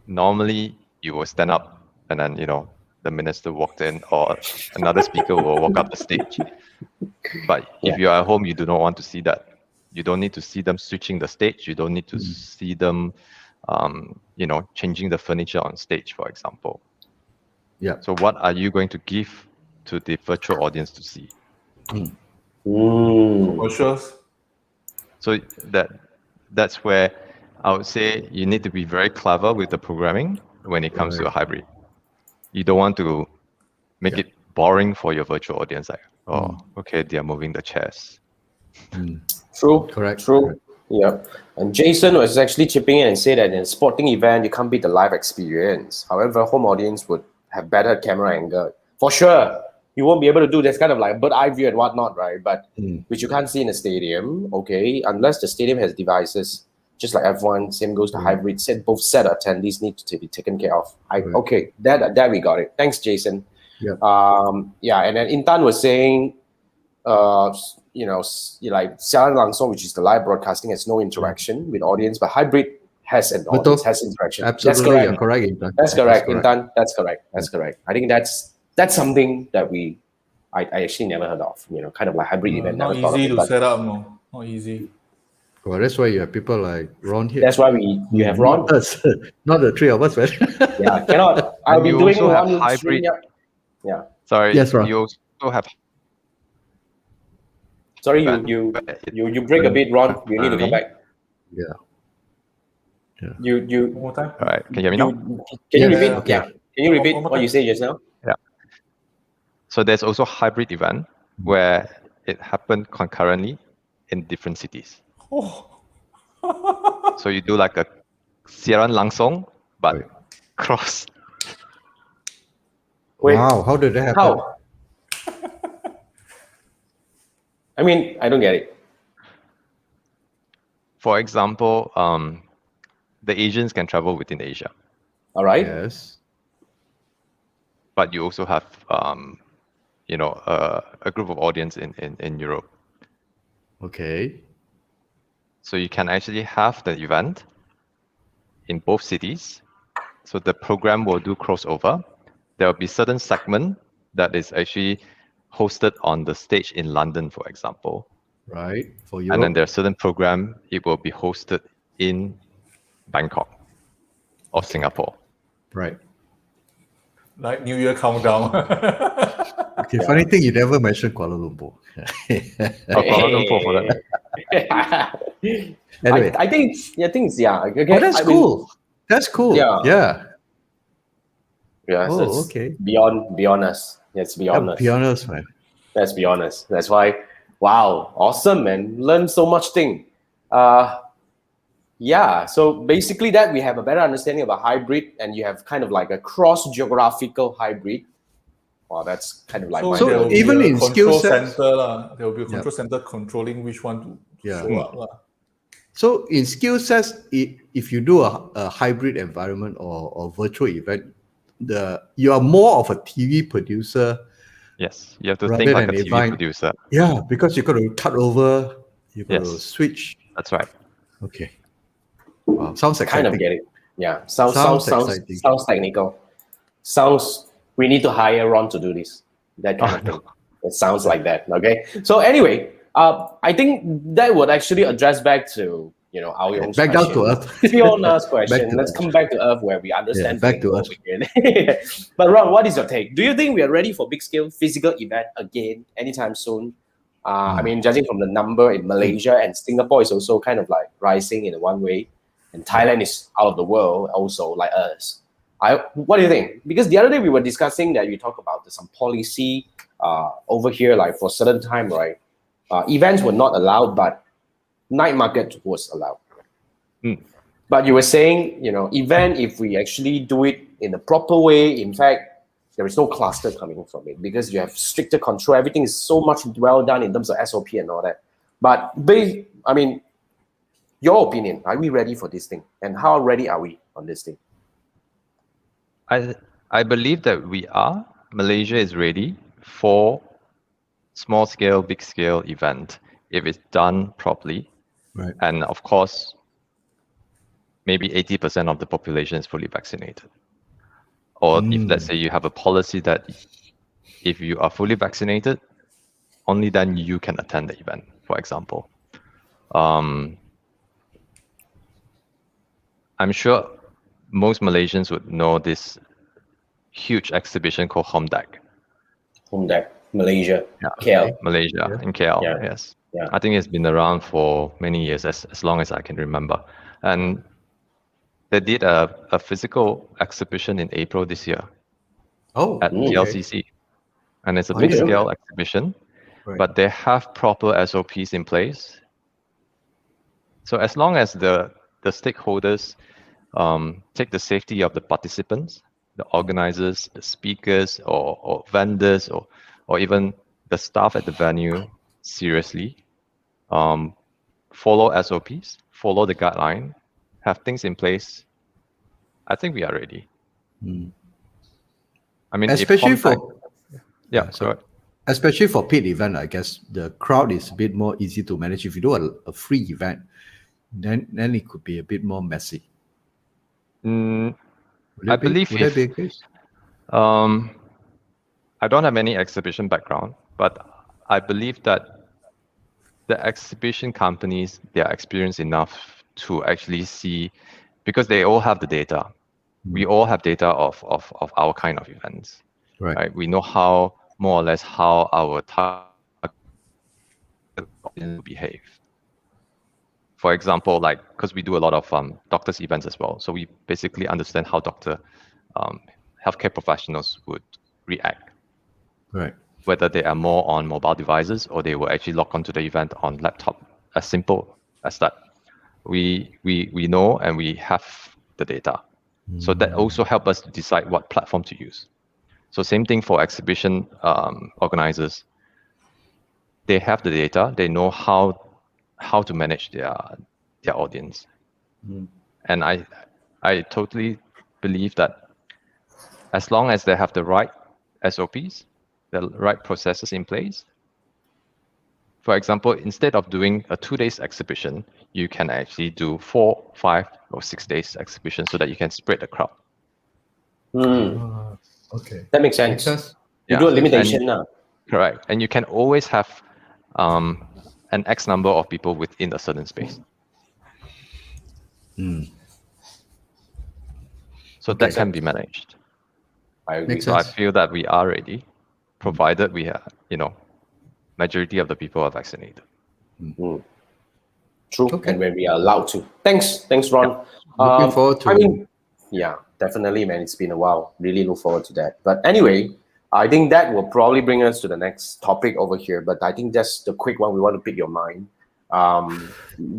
normally you will stand up and then, the minister walked in or another speaker will walk up the stage. But if you are at home, you do not want to see that. You don't need to see them switching the stage. You don't need to see them, changing the furniture on stage, for example. Yeah. So what are you going to give to the virtual audience to see? Commercials. So that's where I would say you need to be very clever with the programming when it comes to a hybrid. You don't want to make it boring for your virtual audience. Like, okay, they are moving the chairs. True. Correct. True. Correct. Yeah. And Jason was actually chipping in and said that in a sporting event, you can't beat the live experience. However, home audience would have better camera angle. For sure. You won't be able to do this kind of like bird eye view and whatnot, right? But which you can't see in a stadium, okay? Unless the stadium has devices, just like F1, same goes to hybrid. Both set attendees need to be taken care of. Okay, that we got it. Thanks, Jason. Yeah. And then Intan was saying, like Siaran Langsung, which is the live broadcasting, has no interaction with audience, but hybrid has an audience, has interaction. Absolutely, That's correct. correct, Intan. That's correct, Intan. That's correct. I think that's something that we I actually never heard of. Kind of like hybrid event. Not Never thought of easy it, to but set up, no. Not easy. Well, that's why you have people like Ron here. that's why you have Ron. Not us, not the three of us, man. Yeah, cannot. I'll And be you doing also have one hybrid- stream. Yeah. Sorry, Yes, Ron. you also have Sorry, But- you break a bit, Ron. You need to come back. Yeah. You One more time. all right. Can you hear me now? Can you Yes, repeat? okay. Yeah. Can you repeat One more what you time. said just now? So there's also hybrid event where it happened concurrently in different cities. Oh. So you do like a siaran langsung, but Right. cross. Wait, Wow, how did that happen? how? I mean, I don't get it. For example, the Asians can travel within Asia, All right. Yes. but you also have a group of audience in Europe. Okay. So you can actually have the event in both cities. So the program will do crossover. There will be certain segment that is actually hosted on the stage in London, for example. Right. For you. And then there's certain program, it will be hosted in Bangkok or Singapore. Right. Like New Year countdown. Okay. Funny thing, you never mentioned Kuala Lumpur. Oh, Kuala Lumpur for that. Anyway. I think it's okay. Oh, that's I mean, cool. That's cool. Yeah. Yeah. Yeah. Oh, That's okay. Beyond us. Let's be honest. Be honest, man. Let's be honest. That's why. Wow, awesome, man! Learn so much thing. Yeah. So basically, that we have a better understanding of a hybrid, and you have kind of like a cross geographical hybrid. Wow, that's kind of like So my there will be even a in control skill sets- center lah. There will be a control center controlling which one to Yeah. show up lah. So in skill sets, if you do a hybrid environment or virtual event, you are more of a TV producer. Yes, you have to Rather think like a than TV event- producer. Yeah, because you got to cut over, you got to Yes. switch. That's right. Okay. Wow, sounds exciting. kind of get it. Yeah, sounds Sounds exciting. sounds technical. Sounds we need to hire Ron to do this. That kind of thing. It sounds like that. Okay. So anyway, I think that would actually address back to our own Back down to earth. Fiona's Back question. to Let's earth. come back to earth where we understand. back to things again. But Ron, what is your take? Do you think we are ready for big scale physical event again anytime soon? I mean, judging from the number in Malaysia and Singapore is also kind of like rising in one way, and Thailand is out of the world also like us. What do you think? Because the other day we were discussing that you talk about some policy over here, like for certain time, right? Events were not allowed, but night market was allowed. But you were saying, event, if we actually do it in a proper way, in fact, there is no cluster coming from it because you have stricter control. Everything is so much well done in terms of SOP and all that. But I mean, your opinion, are we ready for this thing? And how ready are we on this thing? I believe that we are. Malaysia is ready for small scale, big scale event if it's done properly. Right. And of course, maybe 80% of the population is fully vaccinated. Or if let's say you have a policy that if you are fully vaccinated, only then you can attend the event, for example. I'm sure most Malaysians would know this huge exhibition called Home Deck. Home Deck, Malaysia, Yeah. KL. Malaysia, Yeah. in KL, Yeah. yes. Yeah. I think it's been around for many years, as long as I can remember. And they did a physical exhibition in April this year Oh, at okay. LCC. And it's a I big didn't know scale exhibition, Right. but they have proper SOPs in place. So as long as the stakeholders take the safety of the participants, the organizers, the speakers, or vendors, or even the staff at the venue seriously, follow SOPs, follow the guideline, have things in place, I think we are ready. I mean, if Especially Home Deck- for yeah, so- go ahead. especially for paid event, I guess the crowd is a bit more easy to manage. If you do a free event, then it could be a bit more messy. Mm, Would I it be- believe would that if- be the case? I don't have any exhibition background, But I believe that the exhibition companies, they are experienced enough to actually see, because they all have the data. We all have data of our kind of events, Right. We know how, more or less, how our target audience behave. For example, like, because we do a lot of doctors events as well, so we basically understand how healthcare professionals would react, Right. whether they are more on mobile devices or they will actually log onto the event on laptop. As simple as that. We know and we have the data. So that also help us to decide what platform to use. So same thing for exhibition organizers. They have the data. They know how to manage their audience. And I totally believe that as long as they have the right SOPs, the right processes in place. For example, instead of doing a 2 days exhibition, you can actually do 4, 5, or 6 days exhibition so that you can spread the crowd. Okay. That makes sense. Makes sense. You do a limitation now. Correct. And you can always have an X number of people within a certain space. So that can be managed. I agree. Makes So I sense. feel that we are ready, provided we have, majority of the people are vaccinated. True. Okay. And when we are allowed to. Thanks, Ron. Looking forward to. I mean, yeah, definitely, man. It's been a while. Really look forward to that. But anyway, I think that will probably bring us to the next topic over here. But I think that's the quick one we want to pick your mind.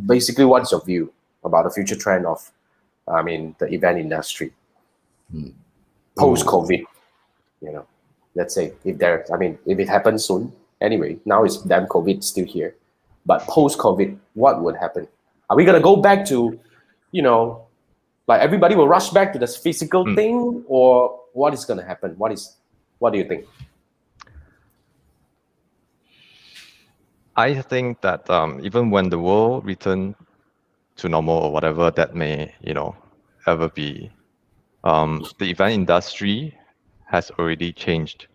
Basically, what's your view about the future trend of, the event industry post-COVID? Let's say if it happens soon. Anyway, now it's damn COVID still here. But post-COVID, what would happen? Are we gonna go back to, like everybody will rush back to this physical thing, or what is gonna happen? What do you think? I think that even when the world return to normal or whatever that may, ever be, the event industry has already changed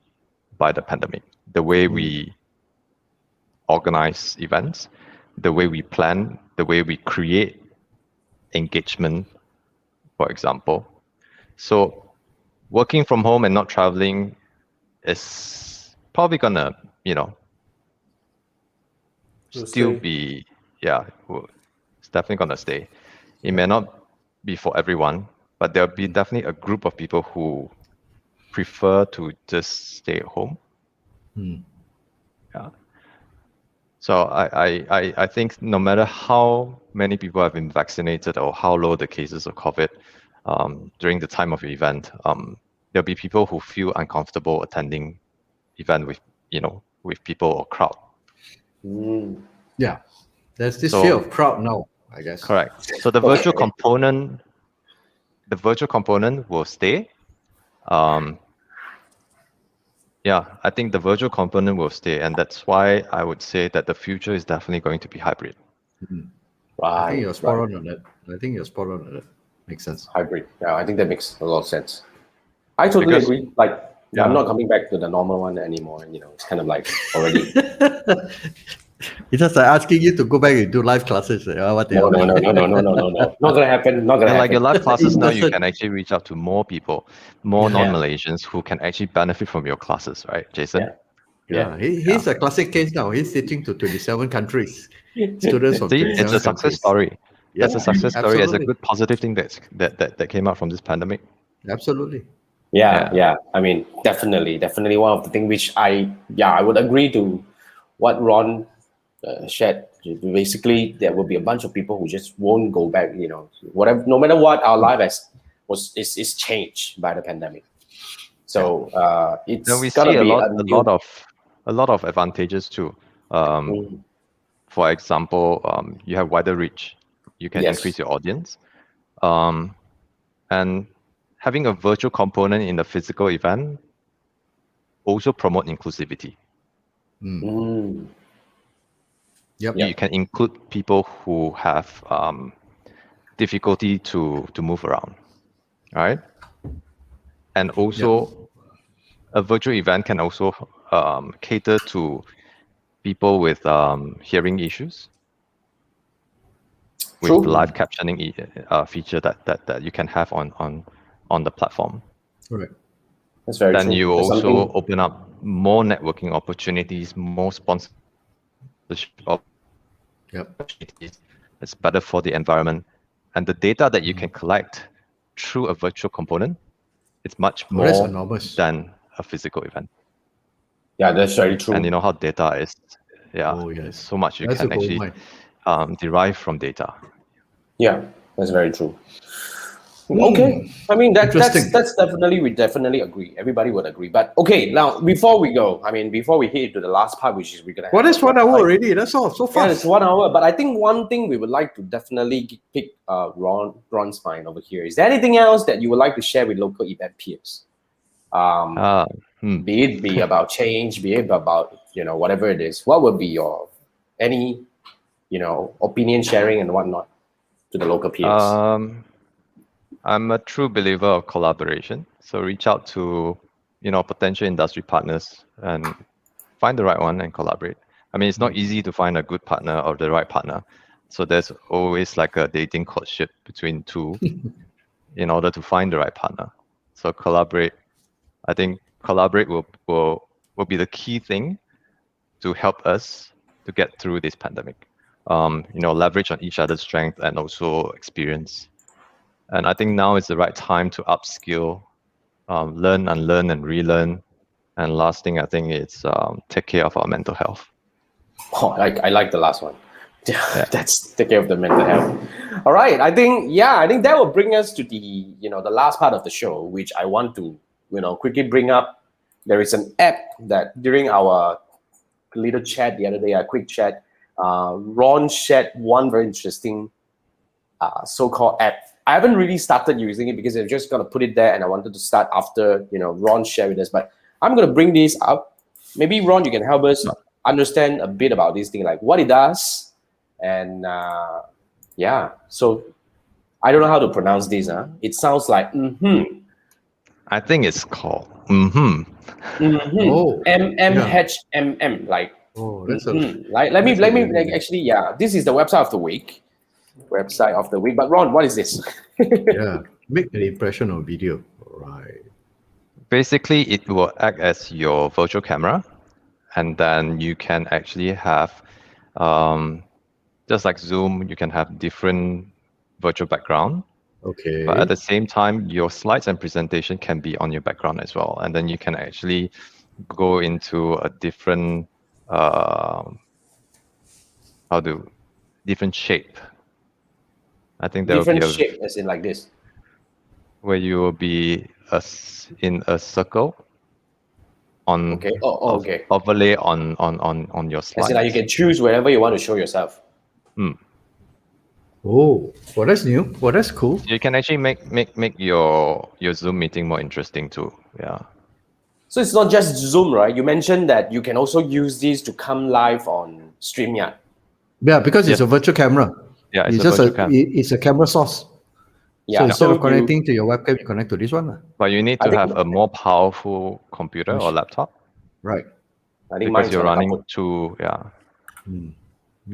by the pandemic. The way we organize events, the way we plan, the way we create engagement, for example. So working from home and not traveling is probably gonna, still be, it's definitely gonna stay. It may not be for everyone, but there'll be definitely a group of people who prefer to just stay at home. Yeah. So I think no matter how many people have been vaccinated or how low the cases of COVID during the time of the event, there'll be people who feel uncomfortable attending event with people or crowd. Yeah, there's this fear of crowd now, I guess. Correct. So the virtual component will stay. I think the virtual component will stay, and that's why I would say that the future is definitely going to be hybrid. I think you're spot on that. Makes sense. Hybrid. Yeah, I think that makes a lot of sense. I totally agree. Like, I'm not coming back to the normal one anymore. It's kind of like already. It's just like asking you to go back and do live classes. What the No. hell? Not gonna happen. Not gonna And happen. like your live classes now, you can actually reach out to more people, more Yeah. non-Malaysians who can actually benefit from your classes, right, Jason? Yeah. He's a classic case now. He's teaching to 27 countries. Students from See, 27 it's a success countries. story. Yeah, That's a success story. It's a absolutely. good positive thing that came out from this pandemic. Absolutely. Yeah. Definitely one of the things which I would agree to what Ron shared. Basically, there will be a bunch of people who just won't go back. Whatever, no matter what, our life is changed by the pandemic. So it's Now we gonna see be a lot of advantages too. For example, you have wider reach. You can increase your audience, and having a virtual component in the physical event also promote inclusivity. Yep. You can include people who have difficulty to move around, right? And also a virtual event can also cater to people with hearing issues with True. the live captioning feature that you can have on the platform. Right. That's very Then true. you That's also something- open up more networking opportunities, more sponsorship Yep. opportunities. It's better for the environment. And the data that you can collect through a virtual component, it's much Oh, that's more enormous. than a physical event. Yeah, that's very true. And you know how data is, Oh, yes. there's so much you That's a can gold actually mine. derive from data. Yeah, that's very true. Okay, I mean that's Interesting. we definitely agree. Everybody would agree. But okay, now before we go, I mean before we hit to the last part, which is we're gonna. What have is 1 hour like- already? That's all. So Yeah, fast. it's 1 hour. But I think one thing we would like to definitely pick Ron's mind over here. Is there anything else that you would like to share with local event peers? Be it be about change, be it about whatever it is. What would be your any opinion sharing and whatnot to the local peers? I'm a true believer of collaboration. So reach out to, potential industry partners and find the right one and collaborate. I mean, it's not easy to find a good partner or the right partner. So there's always like a dating courtship between two in order to find the right partner. So collaborate. I think collaborate will be the key thing to help us to get through this pandemic. Leverage on each other's strength and also experience. And I think now is the right time to upskill, learn, unlearn, and relearn. And last thing, I think it's take care of our mental health. Oh, I like the last one. That's take care of the mental health. All right, I think that will bring us to the the last part of the show, which I want to quickly bring up. There is an app that during our little chat the other day, a quick chat, Ron shared one very interesting so-called app. I haven't really started using it because I'm just gonna put it there, and I wanted to start after Ron shared with us. But I'm gonna bring this up. Maybe Ron, you can help us understand a bit about this thing, like what it does, and So I don't know how to pronounce this. It sounds like I think it's called Oh, MMHMM, like Oh, that's like let me actually this is the website of the week. But Ron, what is this? yeah. Make an impression on video. Right. Basically, it will act as your virtual camera, and then you can actually have, just like Zoom, you can have different virtual background. Okay. But at the same time, your slides and presentation can be on your background as well, and then you can actually go into a different different shape. I think there will be Different shape, as in like this. where you will be in a circle on Okay. Okay. overlay on your slides. As in like you can choose wherever you want to show yourself. Oh, well, that's new. Well, that's cool. You can actually make your Zoom meeting more interesting too. Yeah. So it's not just Zoom, right? You mentioned that you can also use this to come live on StreamYard. Yeah, because it's Yes. a virtual camera. Yeah, it's a just virtual cam. it's a camera source. Yeah. So instead of you- connecting to your webcam, you connect to this one. But you need I to think- have a more powerful computer or laptop Right. I think because mine's you're on a running couple. to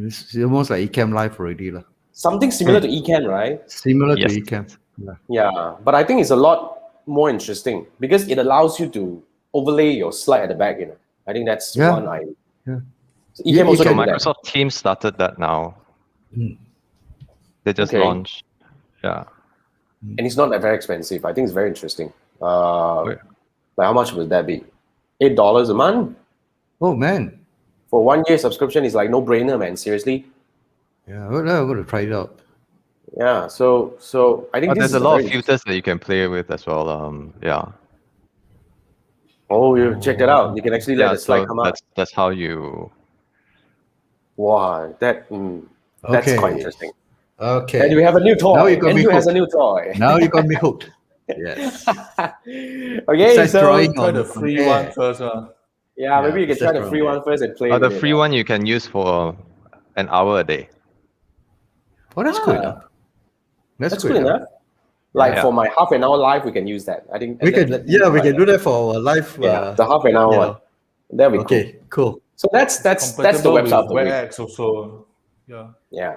It's almost like Ecamm Live already. Something similar to Ecan, right? Similar Yes. to Ecamm. Yeah. Yeah, but I think it's a lot more interesting because it allows you to overlay your slide at the back. I think that's Yeah. one I. Yeah. So Ecan also So can do that. Microsoft Teams started that now. They just Okay. launched. Yeah. And it's not that very expensive. I think it's very interesting. Yeah. Like how much would that be? $8 a month Oh man. for 1 year subscription is like no brainer, man. Seriously. Yeah, I'm going to try it out. Yeah. So I think But this there's is a lot very of filters that you can play with as well. Yeah. Oh, you check that out. You can actually let Yeah. the slide So come out. that's how you. Wow, that's Okay. quite interesting. Okay. And we have a new toy. Now you got me Andrew has a hooked. new toy. Now you got me hooked. Yes. Okay, Besides so drawing Try the on free air. one first. yeah, maybe you can it's try just the free wrong. one first and play. The with it free out. one you can use for an hour a day. Oh, that's good. Ah. That's That's good. good enough. Like Yeah. for my half an hour live, we can use that. I think We can, we can do that for our live. the half an hour you one. know. That'll be cool. Okay, cool. So that's the Compatible website with of the week. WebEx also. Yeah. Yeah.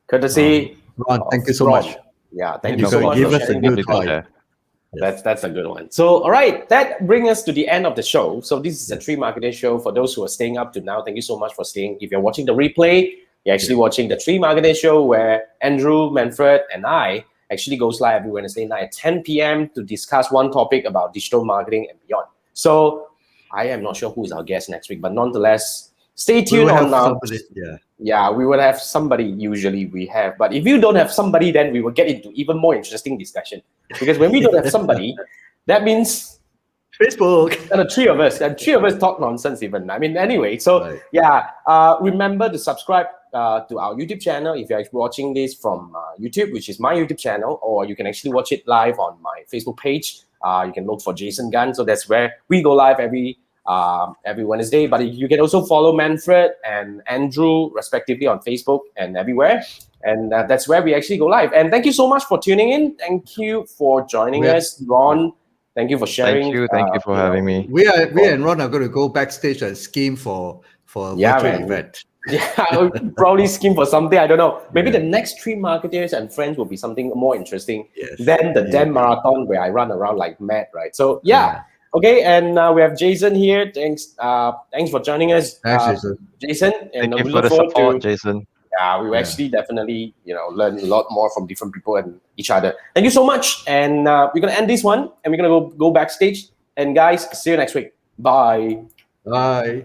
Courtesy. Ron, of thank you so Ron. much. Yeah, thank You you so much give for us a sharing new this. toy. That's a good one. So, all right, that brings us to the end of the show. So this is a Three Marketeers show. For those who are staying up to now, thank you so much for staying. If you're watching the replay, you're actually watching the Three Marketeers show where Andrew, Manfred, and I actually goes live every Wednesday night at 10 p.m. to discuss one topic about digital marketing and beyond. So I am not sure who is our guest next week, but nonetheless, stay We tuned will on have somebody. Yeah. Yeah, we would have somebody, usually we have. But if you don't have somebody, then we will get into even more interesting discussion. Because when we don't have somebody, that means Facebook. the three of us talk nonsense even. I mean, anyway, so Right. remember to subscribe to our YouTube channel if you're watching this from YouTube, which is my YouTube channel, or you can actually watch it live on my Facebook page. You can look for Jason Gunn. So that's where we go live every Wednesday. But you can also follow Manfred and Andrew respectively on Facebook and everywhere. And that's where we actually go live. And thank you so much for tuning in. Thank you for joining us, Ron. Thank you for sharing. Thank you for having me. We and Ron are going to go backstage and scheme for a virtual event. Yeah, I'll probably scheme for something. I don't know. Maybe the next Three Marketeers and Friends will be something more interesting than the damn marathon where I run around like mad, right? So okay, and we have Jason here. Thanks for joining us. Thanks, Jason. Jason, and Thank you we for look the forward support, to. Jason. Yeah, we will actually definitely learn a lot more from different people and each other. Thank you so much, and we're gonna end this one, and we're gonna go backstage. And guys, see you next week. Bye. Bye.